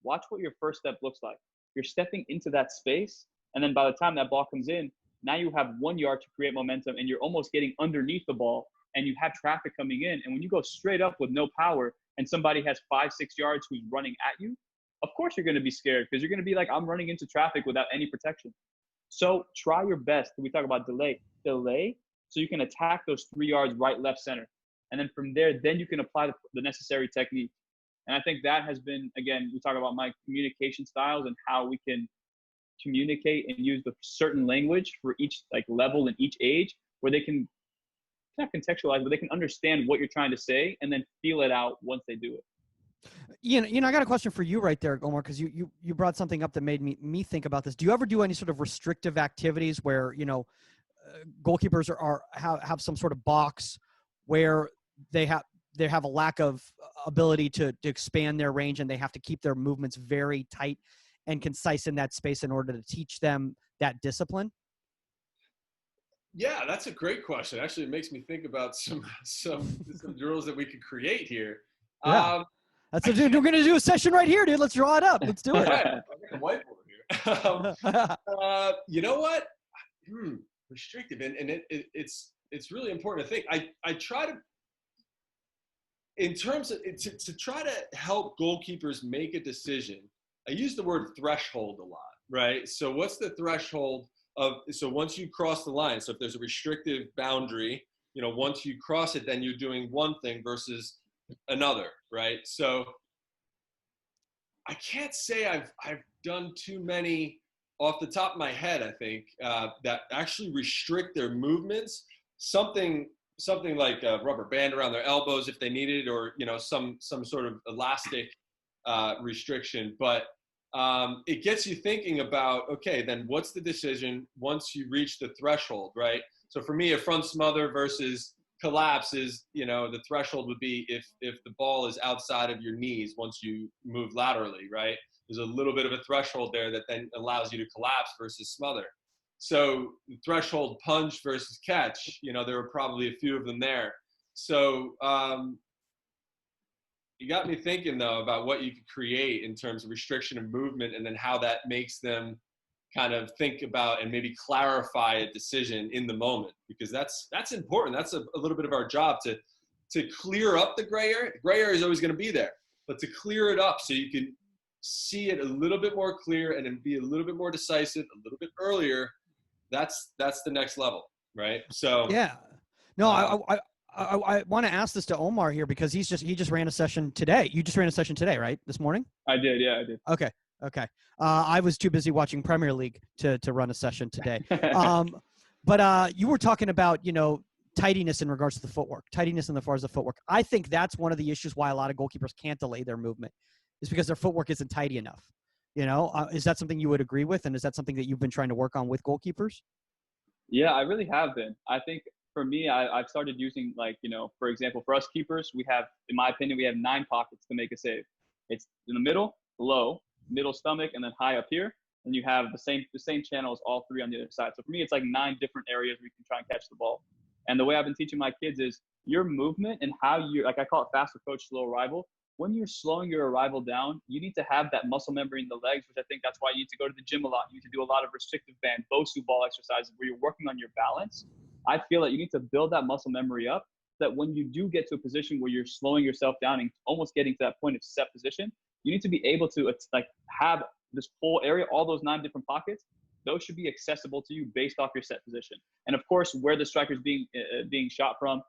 watch what your first step looks like. You're stepping into that space, and then by the time that ball comes in, now you have 1 yard to create momentum, and you're almost getting underneath the ball, and you have traffic coming in. And when you go straight up with no power and somebody has 5-6 yards who's running at you, of course you're going to be scared, because you're going to be like, I'm running into traffic without any protection. So try your best. We talk about delay so you can attack those 3 yards right, left, center. And then from there, then you can apply the necessary technique. And I think that has been, again, we talk about my communication styles and how we can communicate and use the certain language for each level and each age, where they can not contextualize, but they can understand what you're trying to say and then feel it out once they do it. I got a question for you right there, Omar, because you brought something up that made me think about this. Do you ever do any sort of restrictive activities where goalkeepers have some sort of box where they have a lack of ability to expand their range, and they have to keep their movements very tight and concise in that space in order to teach them that discipline? Yeah, that's a great question. Actually, it makes me think about some drills that we could create here. Yeah. We're going to do a session right here, dude. Let's draw it up. Let's do it. Right. I've got a whiteboard here. You know what? Restrictive, and it's really important to think. I try to, in terms of to try to help goalkeepers make a decision. I use the word threshold a lot, right? So what's the threshold so once you cross the line, so if there's a restrictive boundary, once you cross it, then you're doing one thing versus another, right? So I can't say I've done too many off the top of my head, I think, that actually restrict their movements. Something like a rubber band around their elbows if they need it, or some sort of elastic restriction. But it gets you thinking about, okay, then what's the decision once you reach the threshold, right? So for me, a front smother versus collapse is, the threshold would be if the ball is outside of your knees once you move laterally, right? There's a little bit of a threshold there that then allows you to collapse versus smother. So threshold punch versus catch, there were probably a few of them there. So you got me thinking, though, about what you could create in terms of restriction of movement, and then how that makes them kind of think about and maybe clarify a decision in the moment, because that's important. That's a little bit of our job to clear up the gray area. The gray area is always going to be there, but to clear it up so you can see it a little bit more clear and then be a little bit more decisive a little bit earlier. That's the next level, right? So Yeah. No, I want to ask this to Omar here, because he just ran a session today. You just ran a session today, right? This morning? I did. Yeah, I did. Okay. I was too busy watching Premier League to run a session today. But you were talking about, tidiness in regards to the footwork, tidiness in the far as the footwork. I think that's one of the issues why a lot of goalkeepers can't delay their movement, is because their footwork isn't tidy enough. Is that something you would agree with? And is that something that you've been trying to work on with goalkeepers? Yeah, I really have been. I think for me, I've started using, for example, for us keepers, we have, in my opinion, we have 9 pockets to make a save. It's in the middle, low, middle stomach, and then high up here. And you have the same channels, all 3 on the other side. So for me, it's like 9 different areas where you can try and catch the ball. And the way I've been teaching my kids is your movement and how you, I call it fast approach, slow arrival. When you're slowing your arrival down, you need to have that muscle memory in the legs, which I think that's why you need to go to the gym a lot. You need to do a lot of restrictive band, BOSU ball exercises where you're working on your balance. I feel that you need to build that muscle memory up, that when you do get to a position where you're slowing yourself down and almost getting to that point of set position, you need to be able to have this whole area, all those 9 different pockets. Those should be accessible to you based off your set position. And of course, where the striker's being shot from,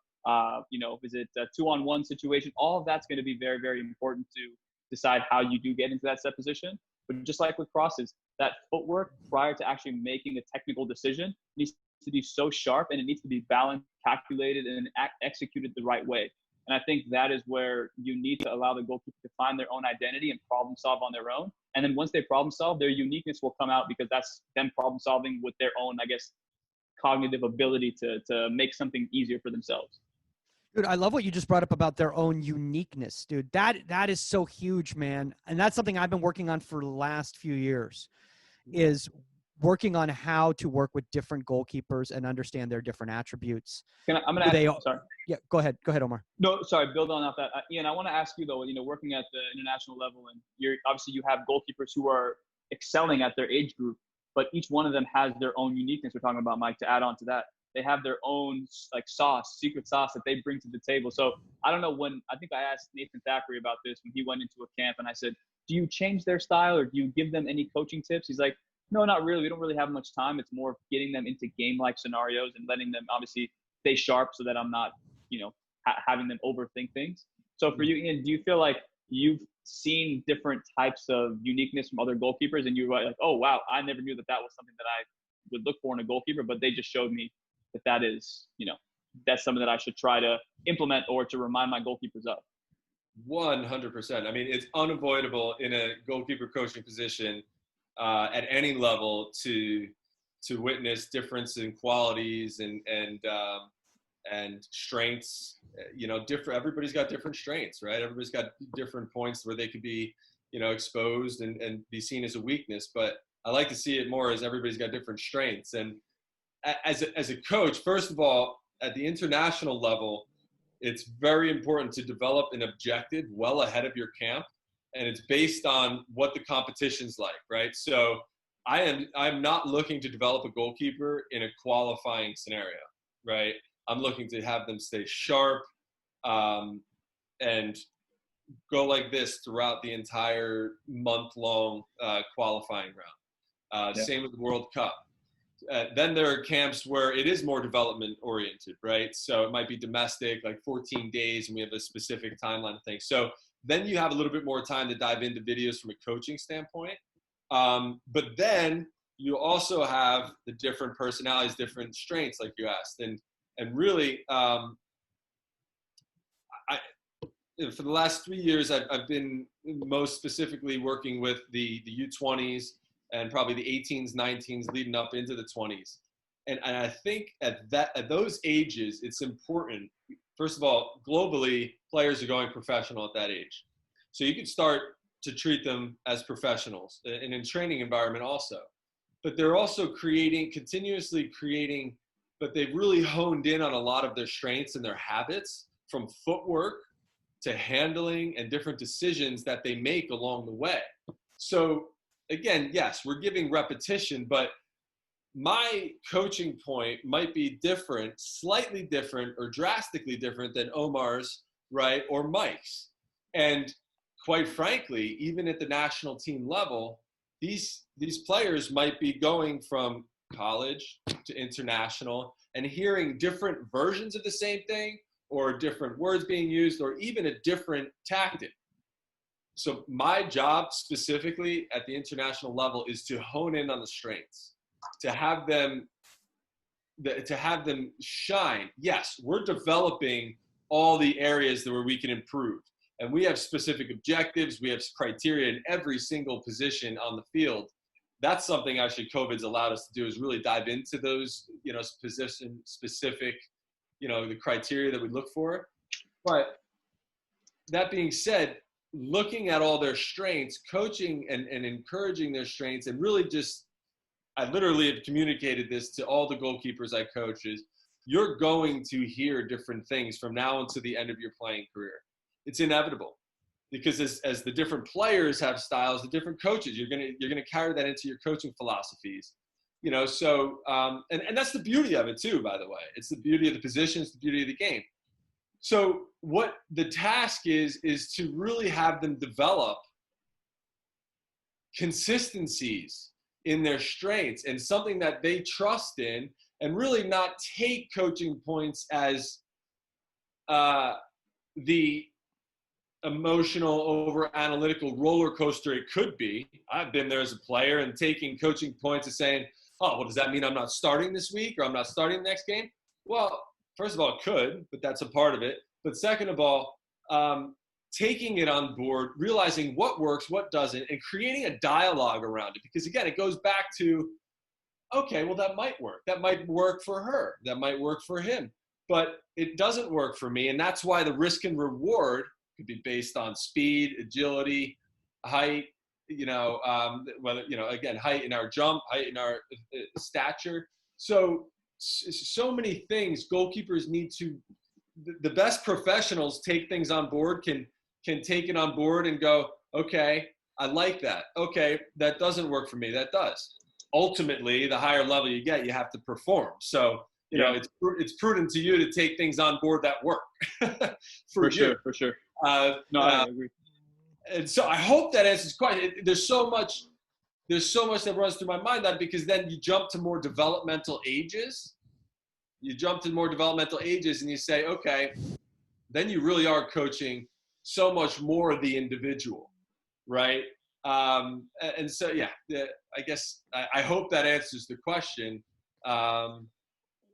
is it a 2-on-1 situation? All of that's going to be very, very important to decide how you do get into that set position. But just like with crosses, that footwork prior to actually making a technical decision needs to be so sharp, and it needs to be balanced, calculated, and executed the right way. And I think that is where you need to allow the goalkeeper to find their own identity and problem solve on their own. And then once they problem solve, their uniqueness will come out, because that's them problem solving with their own, cognitive ability to make something easier for themselves. Dude, I love what you just brought up about their own uniqueness, dude. That is so huge, man. And that's something I've been working on for the last few years, is working on how to work with different goalkeepers and understand their different attributes. I'm going to ask you, sorry. Yeah, go ahead, Omar. No, sorry, build on that. Ian, I want to ask you, though, working at the international level, and obviously you have goalkeepers who are excelling at their age group, but each one of them has their own uniqueness. We're talking about, Mike, to add on to that. They have their own secret sauce that they bring to the table. So I don't know I think I asked Nathan Thackeray about this when he went into a camp, and I said, do you change their style, or do you give them any coaching tips? He's like, no, not really. We don't really have much time. It's more of getting them into game-like scenarios and letting them obviously stay sharp so that I'm not, having them overthink things. So for you, Ian, do you feel like you've seen different types of uniqueness from other goalkeepers, and you're like, oh, wow, I never knew that was something that I would look for in a goalkeeper, but they just showed me that is, that's something that I should try to implement or to remind my goalkeepers of? 100%. I mean, it's unavoidable in a goalkeeper coaching position at any level to witness difference in qualities and strengths. Everybody's got different strengths, right? Everybody's got different points where they could be, exposed and be seen as a weakness. But I like to see it more as everybody's got different strengths. And as a coach, first of all, at the international level, it's very important to develop an objective well ahead of your camp. And it's based on what the competition's like, right? So I'm not looking to develop a goalkeeper in a qualifying scenario, right? I'm looking to have them stay sharp and go like this throughout the entire month-long qualifying round. Same with the World Cup. Then there are camps where it is more development oriented, right? So it might be domestic, like 14 days, and we have a specific timeline of things. So then you have a little bit more time to dive into videos from a coaching standpoint. But then you also have the different personalities, different strengths, like you asked, and really, for the last 3 years, I've been most specifically working with the U20s and probably the 18s, 19s, leading up into the 20s. And I think at those ages, it's important. First of all, globally, players are going professional at that age. So you can start to treat them as professionals, and in training environment also. But they're also continuously creating, but they've really honed in on a lot of their strengths and their habits, from footwork to handling and different decisions that they make along the way. So again, yes, we're giving repetition, but my coaching point might be different, slightly different, or drastically different than Omar's, right, or Mike's. And quite frankly, even at the national team level, these players might be going from college to international and hearing different versions of the same thing, or different words being used, or even a different tactic. So my job specifically at the international level is to hone in on the strengths, to have them shine. Yes, we're developing all the areas where we can improve. And we have specific objectives. We have criteria in every single position on the field. That's something actually COVID's allowed us to do, is really dive into those, position specific, the criteria that we look for. But that being said, looking at all their strengths, coaching and encouraging their strengths, and really I literally have communicated this to all the goalkeepers I coach, is you're going to hear different things from now until the end of your playing career. It's inevitable, because as the different players have styles, the different coaches, you're gonna carry that into your coaching philosophies. So and that's the beauty of it too, by the way. It's the beauty of the position, it's the beauty of the game. So what the task is to really have them develop consistencies in their strengths and something that they trust in, and really not take coaching points as the emotional, over analytical roller coaster it could be. I've been there as a player, and taking coaching points and saying, oh, well, does that mean I'm not starting this week, or I'm not starting the next game? Well, first of all, it could, but that's a part of it. But second of all, taking it on board, realizing what works, what doesn't, and creating a dialogue around it. Because again, it goes back to, okay, well, that might work. That might work for her. That might work for him. But it doesn't work for me. And that's why the risk and reward could be based on speed, agility, height, whether, again, height in our jump, height in our stature. So many things goalkeepers need to, the best professionals take things on board, can take it on board and go, okay, I like that. Okay, that doesn't work for me. That does. Ultimately, the higher level you get, you have to perform. So, it's prudent to you to take things on board that work. for sure. I agree. And so I hope that answers the question. There's so much that runs through my mind, that because then you jump to more developmental ages. You jump to more developmental ages and you say, okay, then you really are coaching so much more of the individual, right? And so, I guess I hope that answers the question.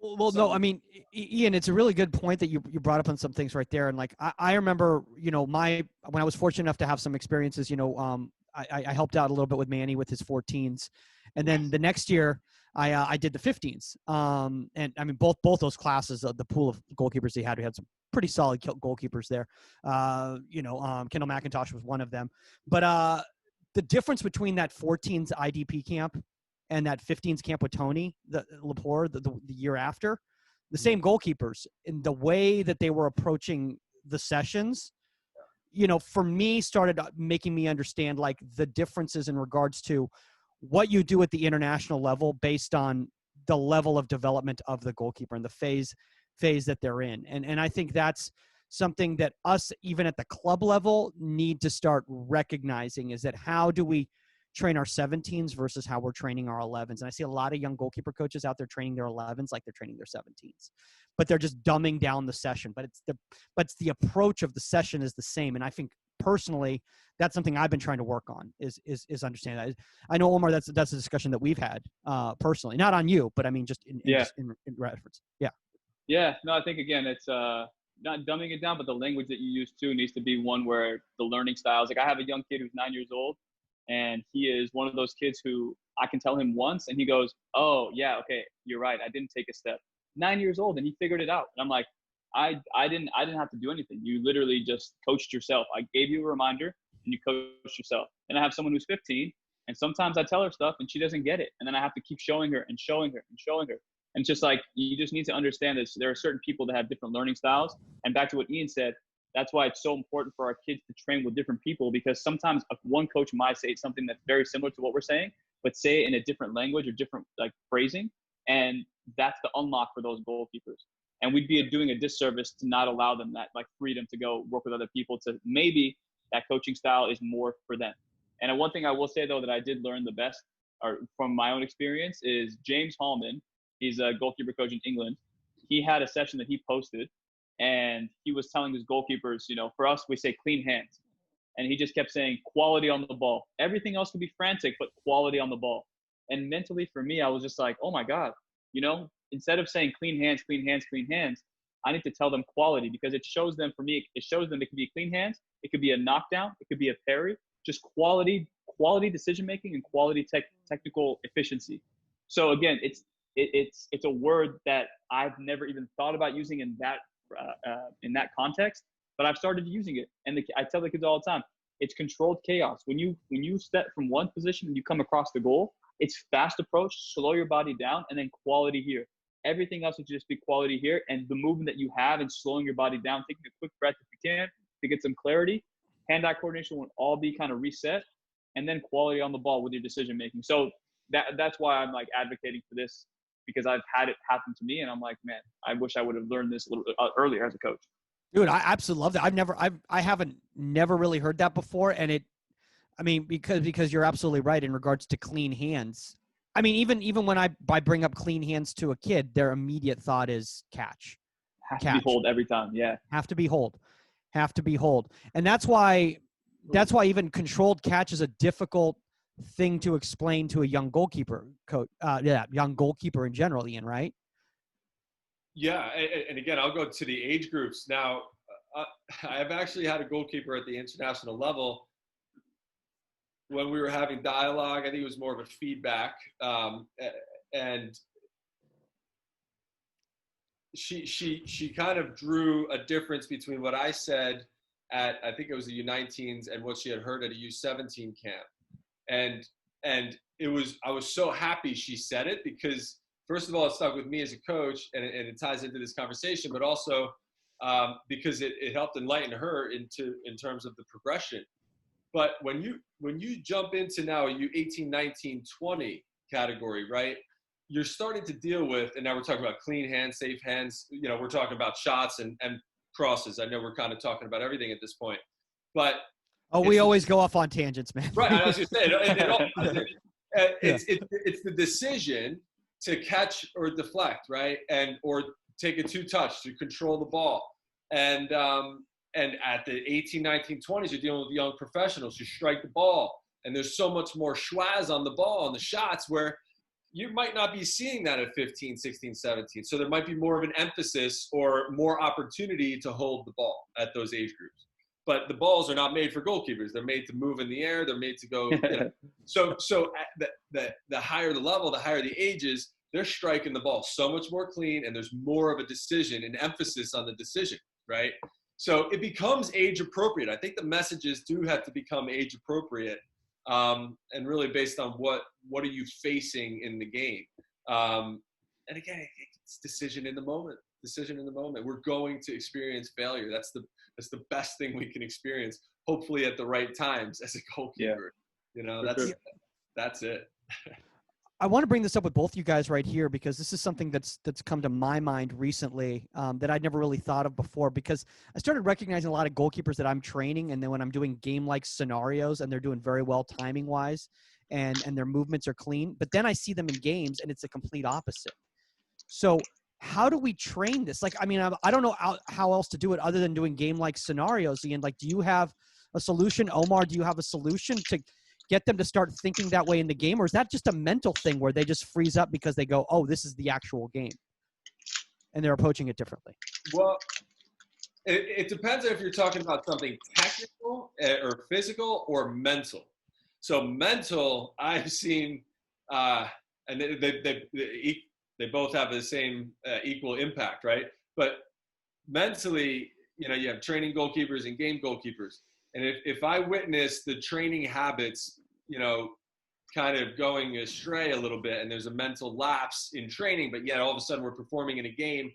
Well, no, I mean, Ian, it's a really good point that you brought up on some things right there. And like, I remember, when I was fortunate enough to have some experiences, I helped out a little bit with Manny with his 14s. And then the next year I did the 15s. And I mean, both those classes, the pool of goalkeepers we had some pretty solid goalkeepers there. Kendall McIntosh was one of them. But the difference between that 14s IDP camp and that 15s camp with Tony, Lepore, the year after, the same goalkeepers, in the way that they were approaching the sessions, for me, started making me understand like the differences in regards to what you do at the international level based on the level of development of the goalkeeper and the phase that they're in. And I think that's something that us, even at the club level, need to start recognizing, is that how do we train our 17s versus how we're training our 11s. And I see a lot of young goalkeeper coaches out there training their 11s like they're training their 17s, but they're just dumbing down the session. But it's the approach of the session is the same. And I think personally, that's something I've been trying to work on is understanding that. I know, Omar, that's a discussion that we've had personally, not on you, but I mean, just in reference. Yeah. Yeah. No, I think again, it's not dumbing it down, but the language that you use too needs to be one where the learning styles, like I have a young kid who's 9 years old, and he is one of those kids who I can tell him once and he goes, oh yeah, okay, you're right, I didn't take a step. 9 years old, and he figured it out. And I'm like, I didn't have to do anything. You literally just coached yourself. I gave you a reminder and you coached yourself. And I have someone who's 15, and sometimes I tell her stuff and she doesn't get it, and then I have to keep showing her and showing her and showing her. And it's just like, you just need to understand this. There are certain people that have different learning styles. And back to what Ian said, that's why it's so important for our kids to train with different people, because sometimes one coach might say something that's very similar to what we're saying, but say it in a different language or different like phrasing. And that's the unlock for those goalkeepers. And we'd be doing a disservice to not allow them that like freedom to go work with other people, to maybe that coaching style is more for them. And one thing I will say though, that I did learn the best, or from my own experience, is James Hallman. He's a goalkeeper coach in England. He had a session that he posted, and he was telling his goalkeepers, you know, for us, we say clean hands. And he just kept saying quality on the ball. Everything else could be frantic, but quality on the ball. And mentally for me, I was just like, oh my God, you know, instead of saying clean hands, clean hands, clean hands, I need to tell them quality, because it shows them, for me, it shows them it could be clean hands. It could be a knockdown. It could be a parry, just quality decision-making and quality technical efficiency. So again, it's a word that I've never even thought about using in that context, but I've started using it. And I tell the kids all the time, it's controlled chaos. When you step from one position and you come across the goal, it's fast approach, slow your body down, and then quality here. Everything else would just be quality here. And the movement that you have and slowing your body down, taking a quick breath if you can to get some clarity, hand-eye coordination will all be kind of reset, and then quality on the ball with your decision-making. So that's why I'm like advocating for this, because I've had it happen to me, and I'm like, man, I wish I would have learned this a little earlier as a coach. Dude, I absolutely love that. I haven't never really heard that before. And because you're absolutely right in regards to clean hands. I mean, even when I bring up clean hands to a kid, their immediate thought is catch. Have to be hold every time. Yeah. Have to be hold. And that's why even controlled catch is a difficult thing to explain to a young goalkeeper coach. Young goalkeeper in general, Ian, right? Yeah, and again, I'll go to the age groups. Now, I've actually had a goalkeeper at the international level. When we were having dialogue, I think it was more of a feedback, and she kind of drew a difference between what I said at, I think it was the U19s, and what she had heard at a U17 camp. And I was so happy she said it, because first of all, it stuck with me as a coach, and it ties into this conversation, but also because it helped enlighten her in terms of the progression. But when you jump into now a U18, 19, 20 category, right, you're starting to deal with, and now we're talking about clean hands, safe hands, you know, we're talking about shots and crosses. I know we're kind of talking about everything at this point, but we always go off on tangents, man. Right, I was just saying, it's the decision to catch or deflect, right, or take a two-touch to control the ball, and at the 18, 19, 20s, you're dealing with young professionals. You strike the ball, and there's so much more schwazz on the ball, on the shots, where you might not be seeing that at 15, 16, 17. So there might be more of an emphasis or more opportunity to hold the ball at those age groups. But the balls are not made for goalkeepers. They're made to move in the air. They're made to go. You know. So the higher the level, the higher the ages, they're striking the ball so much more clean, and there's more of a decision, an emphasis on the decision, right? So it becomes age appropriate. I think the messages do have to become age appropriate, and really based on what are you facing in the game. And again, it's decision in the moment. We're going to experience failure. That's the best thing we can experience, hopefully at the right times as a goalkeeper. Yeah. You know, that's it. I want to bring this up with both you guys right here because this is something that's come to my mind recently that I'd never really thought of before. Because I started recognizing a lot of goalkeepers that I'm training, and then when I'm doing game-like scenarios, and they're doing very well timing-wise, and their movements are clean. But then I see them in games, and it's a complete opposite. So how do we train this? Like, I mean, I don't know how else to do it other than doing game-like scenarios. Ian, like, do you have a solution? Omar, do you have a solution to get them to start thinking that way in the game? Or is that just a mental thing where they just freeze up because they go, oh, this is the actual game, and they're approaching it differently? Well, it depends if you're talking about something technical or physical or mental. So mental, I've seen, and they both have the same equal impact, right? But mentally, you have training goalkeepers and game goalkeepers. And if I witness the training habits, kind of going astray a little bit, and there's a mental lapse in training, but yet all of a sudden we're performing in a game,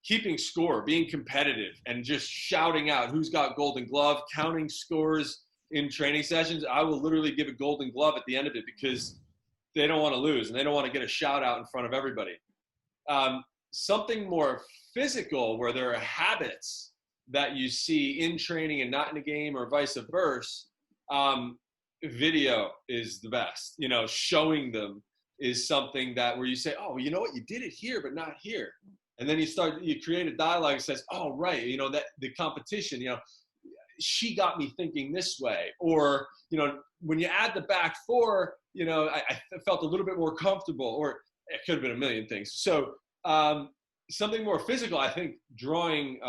keeping score, being competitive, and just shouting out who's got golden glove, counting scores in training sessions, I will literally give a golden glove at the end of it because they don't want to lose and they don't want to get a shout out in front of everybody. Something more physical where there are habits that you see in training and not in a game, or vice versa, video is the best. Showing them is something that where you say, oh, you know what, you did it here, but not here. And then you create a dialogue that says, oh, right, that the competition, she got me thinking this way. Or, when you add the back four, I felt a little bit more comfortable, or it could have been a million things. So something more physical, I think drawing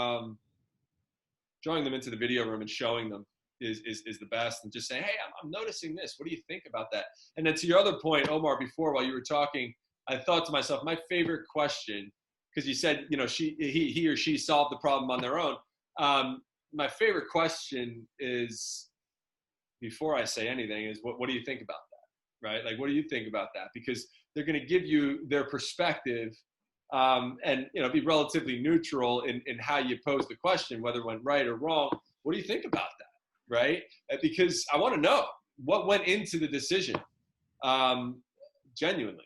them into the video room and showing them is the best, and just saying, hey, I'm noticing this. What do you think about that? And then to your other point, Omar, before, while you were talking, I thought to myself, my favorite question, because you said, he or she solved the problem on their own. My favorite question is, before I say anything, is what do you think about that, right? Like, what do you think about that? Because they're going to give you their perspective, and be relatively neutral in how you pose the question, whether it went right or wrong. What do you think about that, right? Because I want to know what went into the decision, genuinely,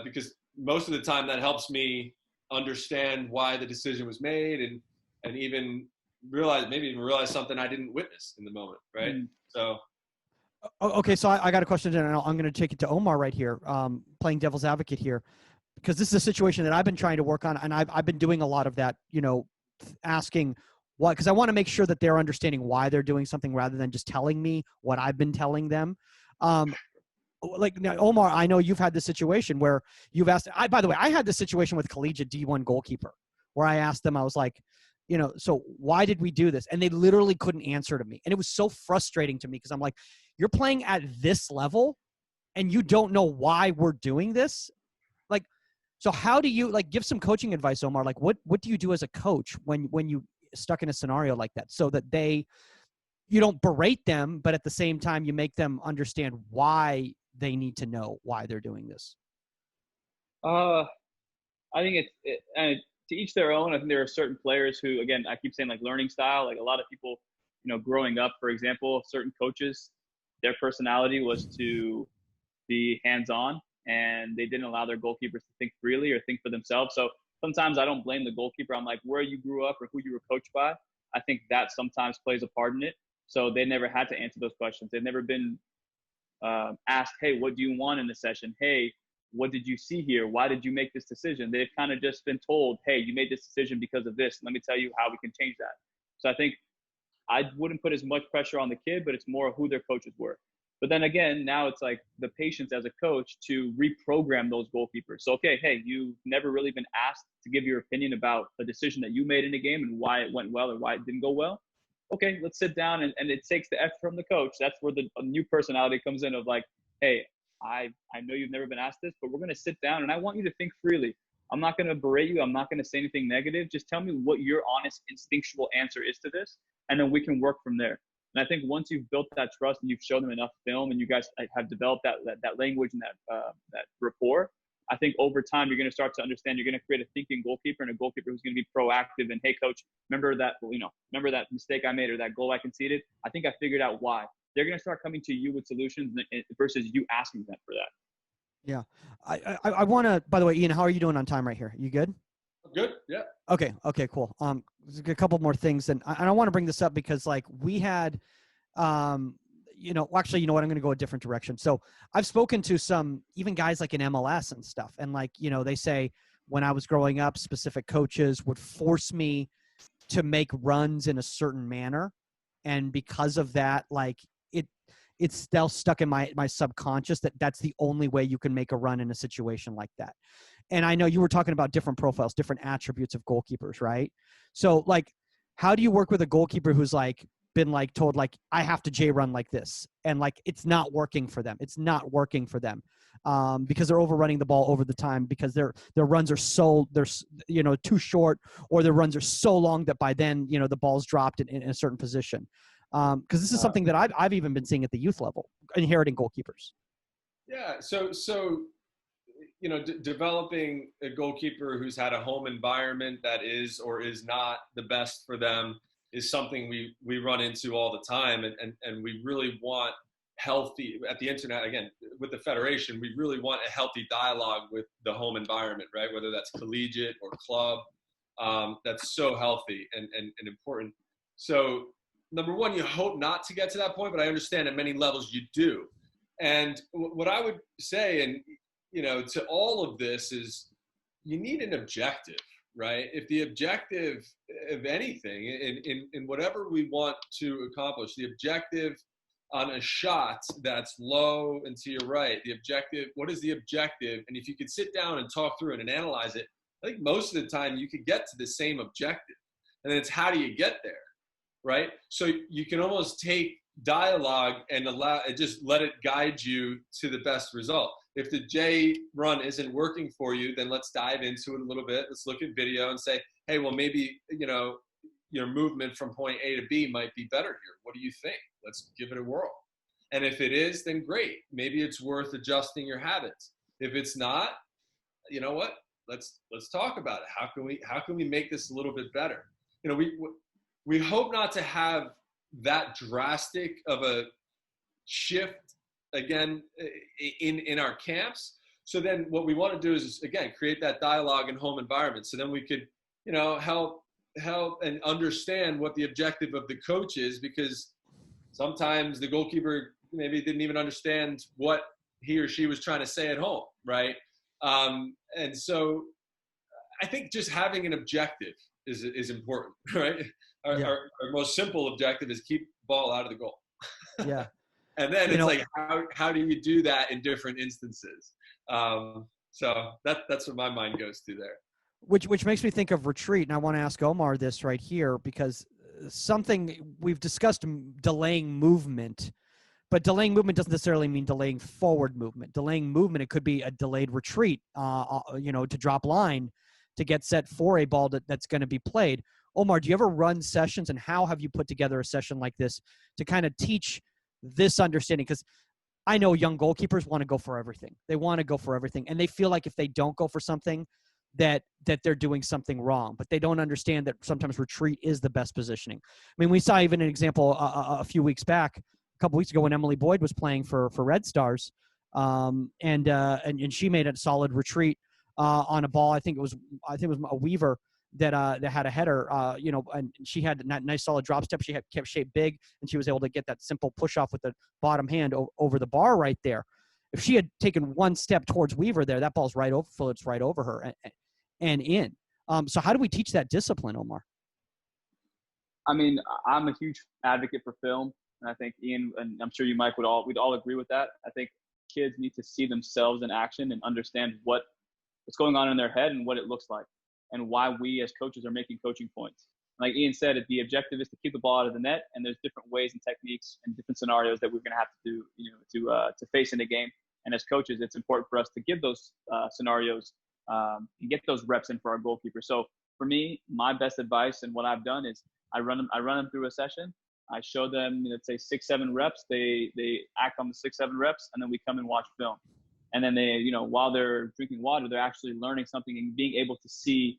because most of the time that helps me understand why the decision was made, and even realize something I didn't witness in the moment, right? So. Okay, so I got a question, and I'm going to take it to Omar right here, playing devil's advocate here, because this is a situation that I've been trying to work on, and I've been doing a lot of that, asking what, because I want to make sure that they're understanding why they're doing something rather than just telling me what I've been telling them. Like, now, Omar, I know you've had this situation where you've asked. By the way, I had this situation with collegiate D1 goalkeeper where I asked them, I was like, so why did we do this? And they literally couldn't answer to me, and it was so frustrating to me because I'm like, you're playing at this level, and you don't know why we're doing this. Like, so how do you give some coaching advice, Omar? Like, what do you do as a coach when you stuck in a scenario like that, so that you don't berate them, but at the same time you make them understand why they need to know why they're doing this? I think and to each their own. I think there are certain players who, again, I keep saying, like, learning style. Like, a lot of people, growing up, for example, certain coaches, their personality was to be hands-on, and they didn't allow their goalkeepers to think freely or think for themselves. So sometimes I don't blame the goalkeeper. I'm like, where you grew up or who you were coached by, I think that sometimes plays a part in it. So they never had to answer those questions. They've never been asked, hey, what do you want in the session? Hey, what did you see here? Why did you make this decision? They've kind of just been told, hey, you made this decision because of this. Let me tell you how we can change that. So I think I wouldn't put as much pressure on the kid, but it's more who their coaches were. But then again, now it's like the patience as a coach to reprogram those goalkeepers. So, okay, hey, you've never really been asked to give your opinion about a decision that you made in a game and why it went well or why it didn't go well. Okay, let's sit down, and it takes the effort from the coach. That's where a new personality comes in of like, hey, I know you've never been asked this, but we're going to sit down, and I want you to think freely. I'm not going to berate you. I'm not going to say anything negative. Just tell me what your honest, instinctual answer is to this, and then we can work from there. And I think once you've built that trust and you've shown them enough film and you guys have developed that language and that rapport, I think over time you're going to start to understand. You're going to create a thinking goalkeeper and a goalkeeper who's going to be proactive. And hey, coach, remember that mistake I made or that goal I conceded? I think I figured out why. They're going to start coming to you with solutions versus you asking them for that. Yeah. I want to, by the way, Ian, how are you doing on time right here? You good? Good. Yeah. Okay. Okay, cool. There's a couple more things, and I want to bring this up because like we had, well, actually, you know what? I'm going to go a different direction. So I've spoken to some, even guys like in MLS and stuff. And like, they say when I was growing up, specific coaches would force me to make runs in a certain manner. And because of that, like it's still stuck in my subconscious that that's the only way you can make a run in a situation like that. And I know you were talking about different profiles, different attributes of goalkeepers, right? So like, how do you work with a goalkeeper who's like been like told like I have to J run like this, and like it's not working for them. It's not working for them because they're overrunning the ball over the time because their runs are too short, or their runs are so long that by then the ball's dropped in a certain position. Because this is something that I've even been seeing at the youth level, inheriting goalkeepers. Yeah. So developing a goalkeeper who's had a home environment that is or is not the best for them is something we run into all the time, and we really want healthy at the internet. Again, with the federation, we really want a healthy dialogue with the home environment, right? Whether that's collegiate or club, that's so healthy and important. So number one, you hope not to get to that point, but I understand at many levels you do. And what I would say, and to all of this is you need an objective, right? If the objective of anything in whatever we want to accomplish, the objective on a shot that's low and to your right, the objective, what is the objective? And if you could sit down and talk through it and analyze it, I think most of the time you could get to the same objective. And then it's how do you get there, right? So you can almost take dialogue and just let it guide you to the best result. If the J run isn't working for you, then let's dive into it a little bit. Let's look at video and say, hey, well, maybe, your movement from point A to B might be better here. What do you think? Let's give it a whirl. And if it is, then great. Maybe it's worth adjusting your habits. If it's not, you know what? Let's talk about it. How can we make this a little bit better? We hope not to have that drastic of a shift again in our camps. So then what we want to do is again create that dialogue and home environment. So then we could help and understand what the objective of the coach is, because sometimes the goalkeeper maybe didn't even understand what he or she was trying to say at home, right? And so I think just having an objective is important, right? Our most simple objective is keep ball out of the goal. Yeah. And then it's like, how do you do that in different instances? So that's what my mind goes to there. Which makes me think of retreat, and I want to ask Omar this right here, because something we've discussed, delaying movement, but delaying movement doesn't necessarily mean delaying forward movement. Delaying movement, it could be a delayed retreat, to drop line, to get set for a ball that's going to be played. Omar, do you ever run sessions, and how have you put together a session like this to kind of teach this understanding? Because I know young goalkeepers want to go for everything. They want to go for everything, and they feel like if they don't go for something, that they're doing something wrong, but they don't understand that sometimes retreat is the best positioning. I mean, we saw even an example a few weeks back, a couple weeks ago, when Emily Boyd was playing for Red Stars, and she made a solid retreat on a ball. I think it was a Weaver that had a header, and she had that nice solid drop step. She had kept shape big, and she was able to get that simple push off with the bottom hand over the bar right there. If she had taken one step towards Weaver there, that ball's floats right over her and in. So how do we teach that discipline, Omar? I mean, I'm a huge advocate for film, and I think Ian and I'm sure you, Mike, we'd all agree with that. I think kids need to see themselves in action and understand what's going on in their head and what it looks like, and why we as coaches are making coaching points. Like Ian said, the objective is to keep the ball out of the net, and there's different ways and techniques and different scenarios that we're going to have to do, to face in the game. And as coaches, it's important for us to give those scenarios and get those reps in for our goalkeeper. So for me, my best advice and what I've done is I run them through a session. I show them, let's say 6-7 reps. They act on the 6-7 reps, and then we come and watch film. And then they, while they're drinking water, they're actually learning something and being able to see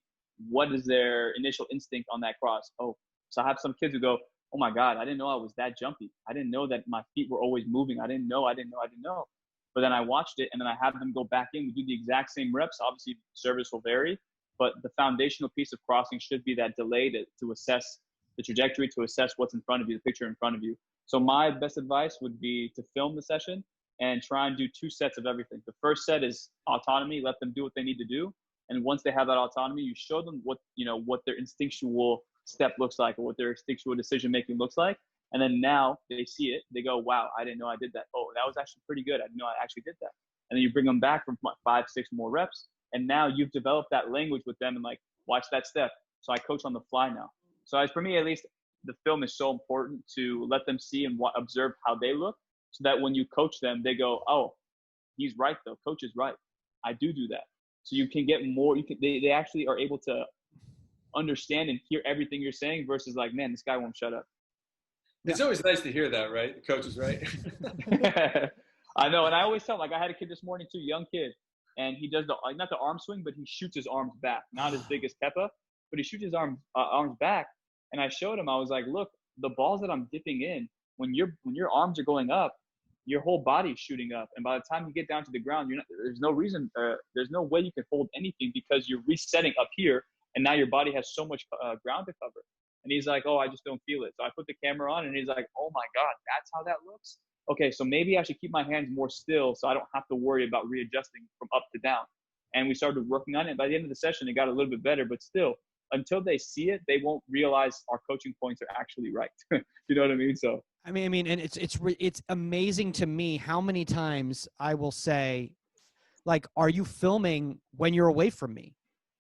what is their initial instinct on that cross. Oh, so I have some kids who go, oh my God, I didn't know I was that jumpy. I didn't know that my feet were always moving. I didn't know. But then I watched it, and then I have them go back in. We do the exact same reps. Obviously, service will vary, but the foundational piece of crossing should be that delay to assess the trajectory, to assess what's in front of you, the picture in front of you. So my best advice would be to film the session and try and do 2 sets of everything. The first set is autonomy. Let them do what they need to do. And once they have that autonomy, you show them what their instinctual step looks like, or what their instinctual decision-making looks like. And then now they see it. They go, wow, I didn't know I did that. Oh, that was actually pretty good. I didn't know I actually did that. And then you bring them back for 5, 6 more reps. And now you've developed that language with them and like, watch that step. So I coach on the fly now. So as for me, at least, the film is so important to let them see and observe how they look, so that when you coach them, they go, oh, he's right though. Coach is right. I do that. So you can get more. They actually are able to understand and hear everything you're saying versus like, man, this guy won't shut up. It's always nice to hear that, right? The coach is right. I know. And I always tell them, like, I had a kid this morning too, young kid, and he does not the arm swing, but he shoots his arms back. Not as big as Kepa, but he shoots his arms back. And I showed him, I was like, look, the balls that I'm dipping in, when your arms are going up, your whole body's shooting up. And by the time you get down to the ground, there's no way you can hold anything, because you're resetting up here. And now your body has so much ground to cover. And he's like, oh, I just don't feel it. So I put the camera on, and he's like, oh my God, that's how that looks? Okay, so maybe I should keep my hands more still so I don't have to worry about readjusting from up to down. And we started working on it. By the end of the session, it got a little bit better, but still, until they see it, they won't realize our coaching points are actually right. You know what I mean? So I mean, and it's amazing to me how many times I will say, like, are you filming when you're away from me?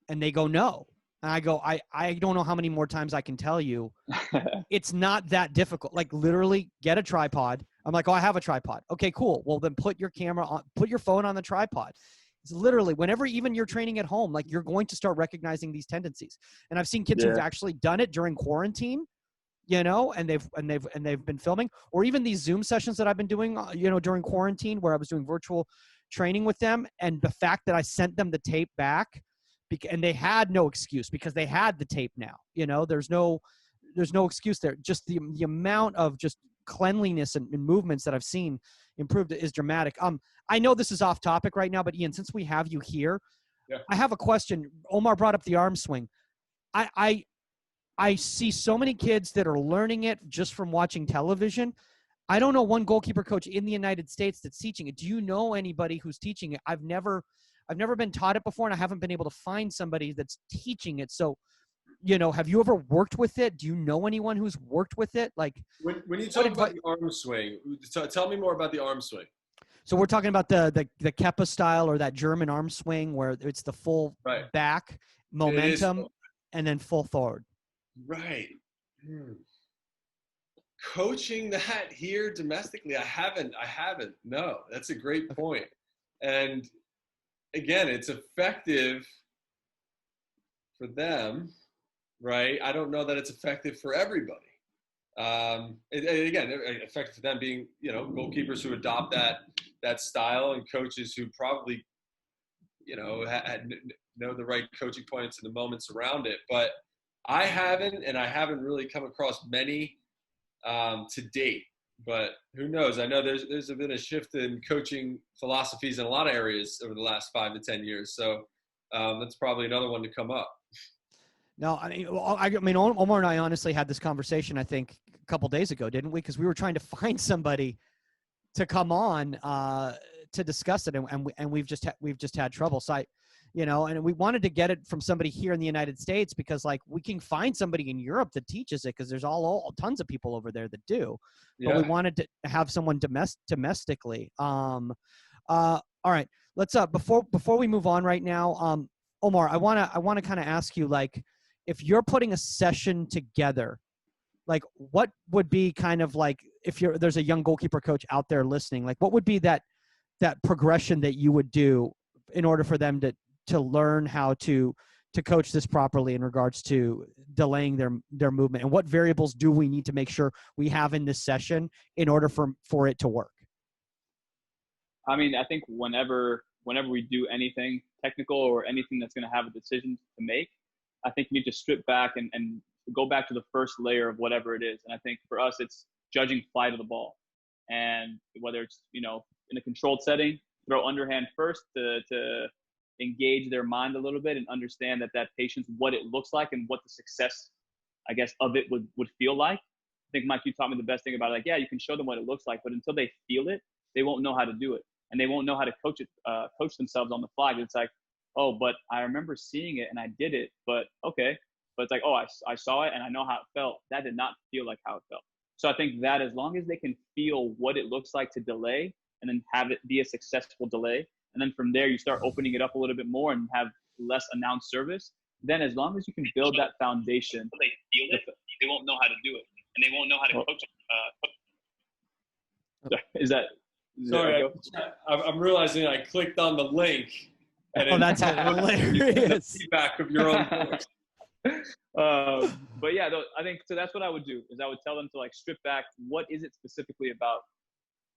And they go, no. And I go, I don't know how many more times I can tell you. It's not that difficult. Like, literally get a tripod. I'm like, oh, I have a tripod. Okay, cool. Well, then put your camera on, put your phone on the tripod. It's literally, whenever even you're training at home, like, you're going to start recognizing these tendencies. And I've seen kids who've actually done it during quarantine, and they've been filming, or even these Zoom sessions that I've been doing, during quarantine, where I was doing virtual training with them. And the fact that I sent them the tape back, and they had no excuse because they had the tape now, there's no excuse there. Just the amount of just cleanliness and movements that I've seen improved is dramatic. I know this is off topic right now, but Ian, since we have you here, I have a question. Omar brought up the arm swing. I see so many kids that are learning it just from watching television. I don't know one goalkeeper coach in the United States that's teaching it. Do you know anybody who's teaching it? I've never been taught it before, and I haven't been able to find somebody that's teaching it. So, have you ever worked with it? Do you know anyone who's worked with it? Like, when you talk about the arm swing, tell me more about the arm swing. So we're talking about the Kepa style, or that German arm swing where it's the full back momentum and then full forward. Right. Coaching that here domestically, I haven't. No, that's a great point. And again, it's effective for them, right? I don't know that it's effective for everybody. Again, effective for them being, goalkeepers who adopt that style, and coaches who probably, know the right coaching points and the moments around it. But I haven't really come across many to date. But who knows? I know there's been a shift in coaching philosophies in a lot of areas over the last 5 to 10 years. So that's probably another one to come up. No, I mean, Omar and I honestly had this conversation, I think, a couple days ago, didn't we? Because we were trying to find somebody to come on to discuss it, and we've just had trouble. So and we wanted to get it from somebody here in the United States, because, like, we can find somebody in Europe that teaches it, because there's all tons of people over there that do. But we wanted to have someone domestically. All right, let's before we move on right now, Omar, I want to kind of ask you, like, if you're putting a session together, like, what would be kind of like, if there's a young goalkeeper coach out there listening, like, what would be that progression that you would do in order for them to learn how to coach this properly in regards to delaying their movement, and what variables do we need to make sure we have in this session in order for it to work? I mean, I think whenever we do anything technical or anything that's going to have a decision to make, I think you need to strip back and go back to the first layer of whatever it is. And I think for us, it's judging flight of the ball. And whether it's, in a controlled setting, throw underhand first to engage their mind a little bit and understand that patience, what it looks like and what the success, I guess, of it would feel like. I think, Mike, you taught me the best thing about it. Like, yeah, you can show them what it looks like, but until they feel it, they won't know how to do it. And they won't know how to coach themselves on the fly. It's like, oh, but I remember seeing it and I did it, but okay. But it's like, oh, I saw it and I know how it felt. That did not feel like how it felt. So I think that as long as they can feel what it looks like to delay and then have it be a successful delay, and then from there you start opening it up a little bit more and have less announced service, then as long as you can build that foundation, they feel it, they won't know how to do it. And they won't know how to coach it. Is that sorry? I'm realizing I clicked on the link. And that's hilarious. Feedback of your own voice. But yeah, I think so. That's what I would do. Is I would tell them to like strip back. What is it specifically about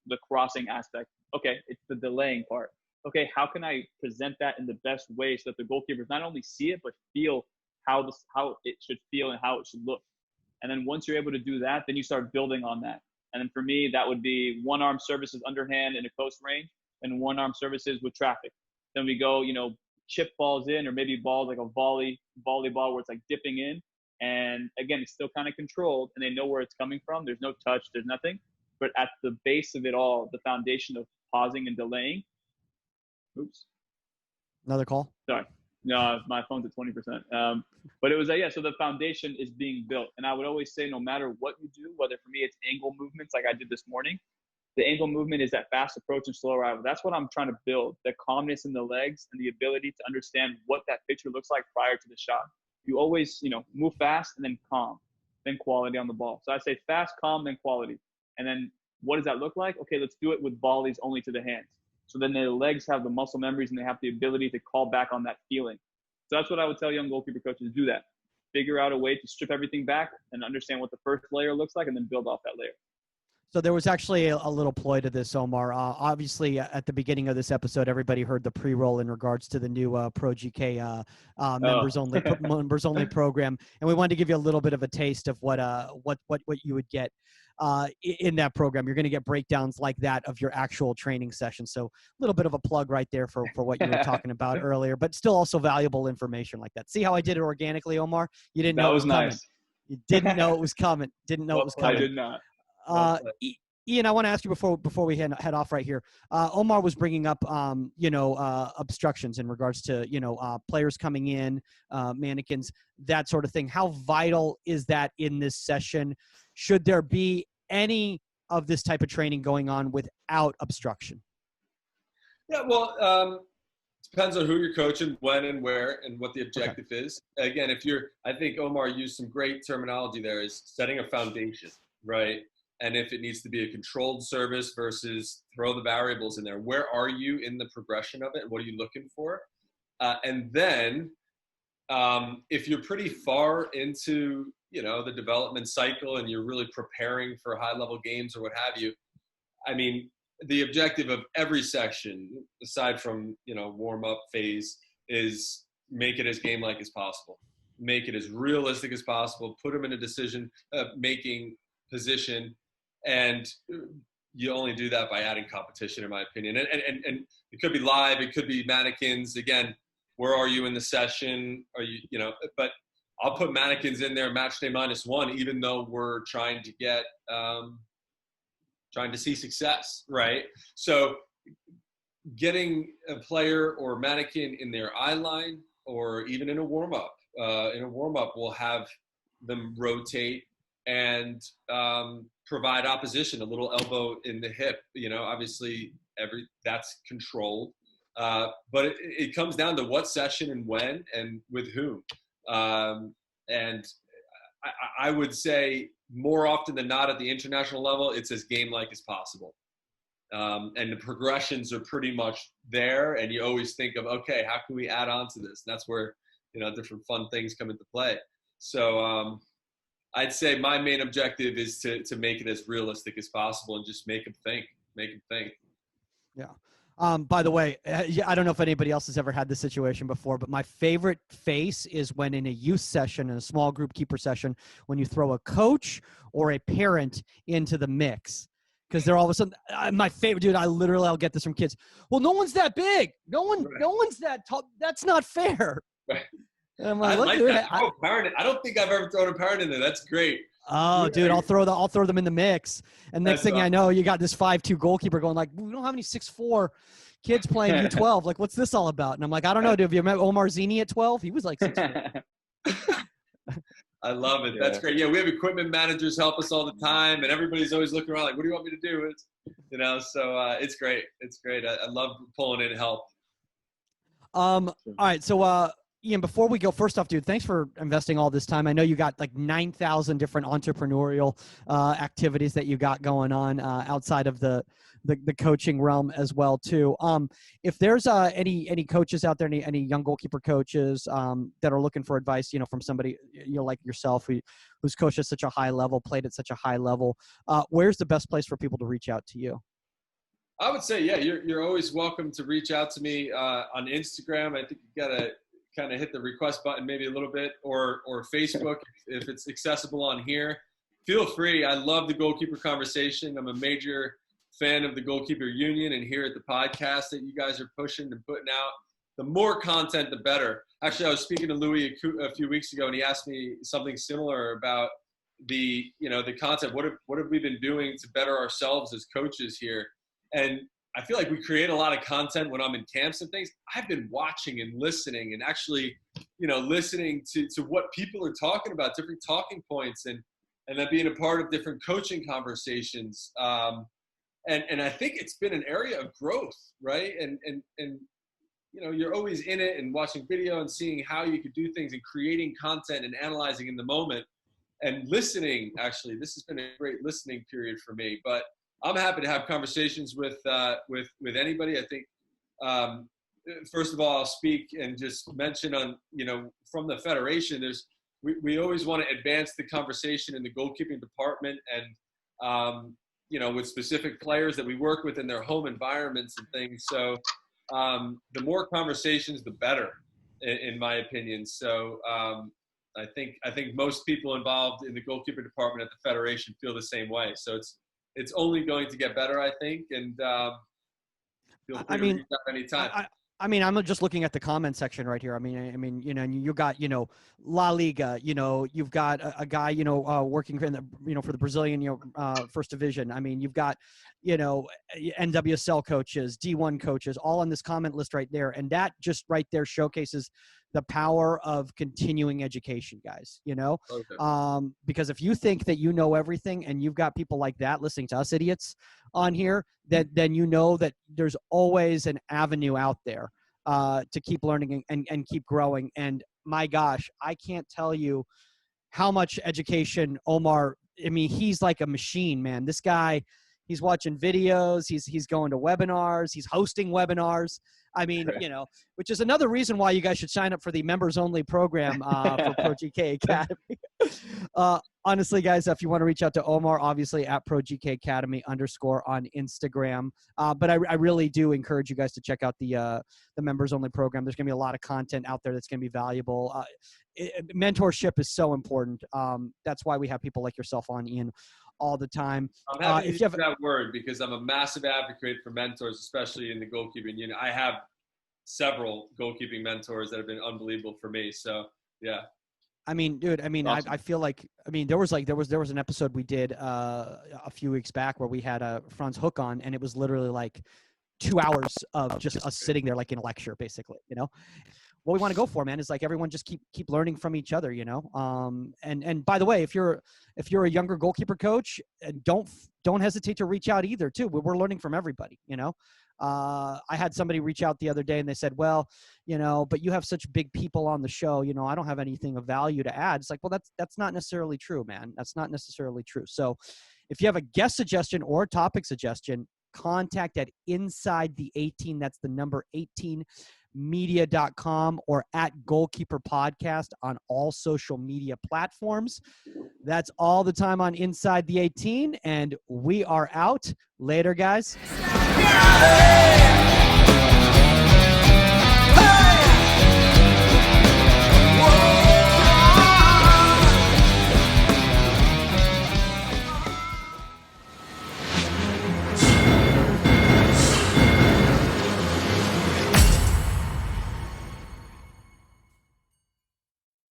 the crossing aspect? Okay, it's the delaying part. Okay, how can I present that in the best way so that the goalkeepers not only see it but feel how it should feel and how it should look. And then once you're able to do that, then you start building on that. And then for me, that would be one arm services underhand in a close range and one arm services with traffic. Then we go, chip balls in, or maybe balls like a volleyball where it's like dipping in. And again, it's still kind of controlled and they know where it's coming from. There's no touch, there's nothing. But at the base of it all, the foundation of pausing and delaying. Oops. Another call? Sorry. No, my phone's at 20%. But it was so the foundation is being built. And I would always say, no matter what you do, whether for me it's angle movements like I did this morning, the angle movement is that fast approach and slow arrival. That's what I'm trying to build, the calmness in the legs and the ability to understand what that picture looks like prior to the shot. You always, move fast and then calm, then quality on the ball. So I say fast, calm, then quality. And then what does that look like? Okay, let's do it with volleys only to the hands. So then the legs have the muscle memories and they have the ability to call back on that feeling. So that's what I would tell young goalkeeper coaches, do that. Figure out a way to strip everything back and understand what the first layer looks like and then build off that layer. So there was actually a little ploy to this, Omar. Obviously, at the beginning of this episode, everybody heard the pre-roll in regards to the new Pro GK members only program, and we wanted to give you a little bit of a taste of what you would get in that program. You're going to get breakdowns like that of your actual training session. So a little bit of a plug right there for what you were talking about earlier, but still also valuable information like that. See how I did it organically, Omar? You didn't know it was coming. Nice. You didn't know it was coming. Didn't know it was coming. I did not. Ian, I want to ask you before we head off right here. Omar was bringing up, obstructions in regards to, players coming in, mannequins, that sort of thing. How vital is that in this session? Should there be any of this type of training going on without obstruction? Yeah, well, depends on who you're coaching, when and where, and what the objective is. Again, I think Omar used some great terminology there, is setting a foundation, right? And if it needs to be a controlled service versus throw the variables in there, where are you in the progression of it? What are you looking for? And then if you're pretty far into, the development cycle and you're really preparing for high-level games or what have you, I mean, the objective of every section, aside from, warm-up phase, is make it as game-like as possible. Make it as realistic as possible. Put them in a decision-making position. And you only do that by adding competition, in my opinion. And it could be live, it could be mannequins. Again, where are you in the session? Are you, but I'll put mannequins in there, match day -1, even though we're trying to get, trying to see success, right? So getting a player or mannequin in their eye line, or even in a warm-up, will have them rotate and provide opposition, a little elbow in the hip. Obviously that's controlled, but it comes down to what session and when and with whom. And I would say more often than not at the international level, it's as game-like as possible. And the progressions are pretty much there, and you always think of, okay, how can we add on to this? And that's where, different fun things come into play. So I'd say my main objective is to make it as realistic as possible and just make them think. Yeah. By the way, I don't know if anybody else has ever had this situation before, but my favorite face is when in a youth session, in a small group keeper session, when you throw a coach or a parent into the mix. because they're all of a sudden my favorite dude. I'll get this from kids. Well, no one's that big. No one's that tall. That's not fair. Right. And I'm I like, like that. I don't think I've ever thrown a parent in there. That's great. Oh, dude, I'll throw them in the mix. And next thing I know, you got this 5'2" goalkeeper going like, we don't have any 6'4" kids playing U12. Like, what's this all about? And I'm like, I don't know, dude. Have you met Omar Zini at 12? He was like 6'4". I love it. That's great. Yeah, we have equipment managers help us all the time, and everybody's always looking around like, what do you want me to do? So it's great. It's great. I love pulling in help. All right, so Ian, before we go, first off, dude, thanks for investing all this time. I know you got like 9,000 different entrepreneurial activities that you got going on outside of the coaching realm as well too. If there's any coaches out there, any young goalkeeper coaches that are looking for advice, from somebody like yourself who's coached at such a high level, played at such a high level, where's the best place for people to reach out to you? I would say, yeah, you're always welcome to reach out to me on Instagram. I think you got to kind of hit the request button maybe a little bit, or Facebook if it's accessible on here. Feel free. I love the goalkeeper conversation. I'm a major fan of the Goalkeeper Union and here at the podcast that you guys are pushing and putting out. The more content, the better. Actually, I was speaking to Louis a few weeks ago, and he asked me something similar about the concept. What have we been doing to better ourselves as coaches here? And I feel like we create a lot of content when I'm in camps and things. I've been watching and listening and actually, listening to what people are talking about, different talking points, and then being a part of different coaching conversations. And I think it's been an area of growth, right? And you're always in it and watching video and seeing how you could do things and creating content and analyzing in the moment and listening. Actually, this has been a great listening period for me. But I'm happy to have conversations with anybody. I think first of all, I'll speak and just mention on from the federation. We always want to advance the conversation in the goalkeeping department and with specific players that we work with in their home environments and things. So the more conversations, the better, in my opinion. So I think most people involved in the goalkeeper department at the federation feel the same way. So it's only going to get better, I think. And feel free to reach out anytime. I'm just looking at the comment section right here. I mean, you got, La Liga, you've got a guy, working for the Brazilian, first division. I mean, you've got, NWSL coaches, D1 coaches, all on this comment list right there. And that just right there showcases the power of continuing education, guys, Okay. Because if you think that you know everything and you've got people like that listening to us idiots on here, then you know that there's always an avenue out there to keep learning and keep growing. And my gosh, I can't tell you how much education Omar, he's like a machine, man. This guy, he's watching videos, he's going to webinars, he's hosting webinars. Which is another reason why you guys should sign up for the members only program for ProGK Academy. Honestly, guys, if you want to reach out to Omar, obviously at ProGK Academy _, on Instagram. But I really do encourage you guys to check out the members only program. There's going to be a lot of content out there that's going to be valuable. Mentorship is so important. That's why we have people like yourself on, Ian, all the time. I'm happy to use that word because I'm a massive advocate for mentors, especially in the goalkeeping unit. I have several goalkeeping mentors that have been unbelievable for me. So yeah. Dude, awesome. I feel like, there was an episode we did a few weeks back where we had Franz Hook on, and it was literally like 2 hours of just us sitting there like in a lecture, basically, What we want to go for, man, is like everyone just keep learning from each other, And by the way, if you're a younger goalkeeper coach, don't hesitate to reach out either too. We're learning from everybody, I had somebody reach out the other day and they said, well, but you have such big people on the show, I don't have anything of value to add. It's like, well, that's not necessarily true, man. That's not necessarily true. So if you have a guest suggestion or a topic suggestion, contact at Inside the 18. That's the number 18 media.com or at Goalkeeper Podcast on all social media platforms. That's all the time on Inside the 18, and we are out. Later, guys.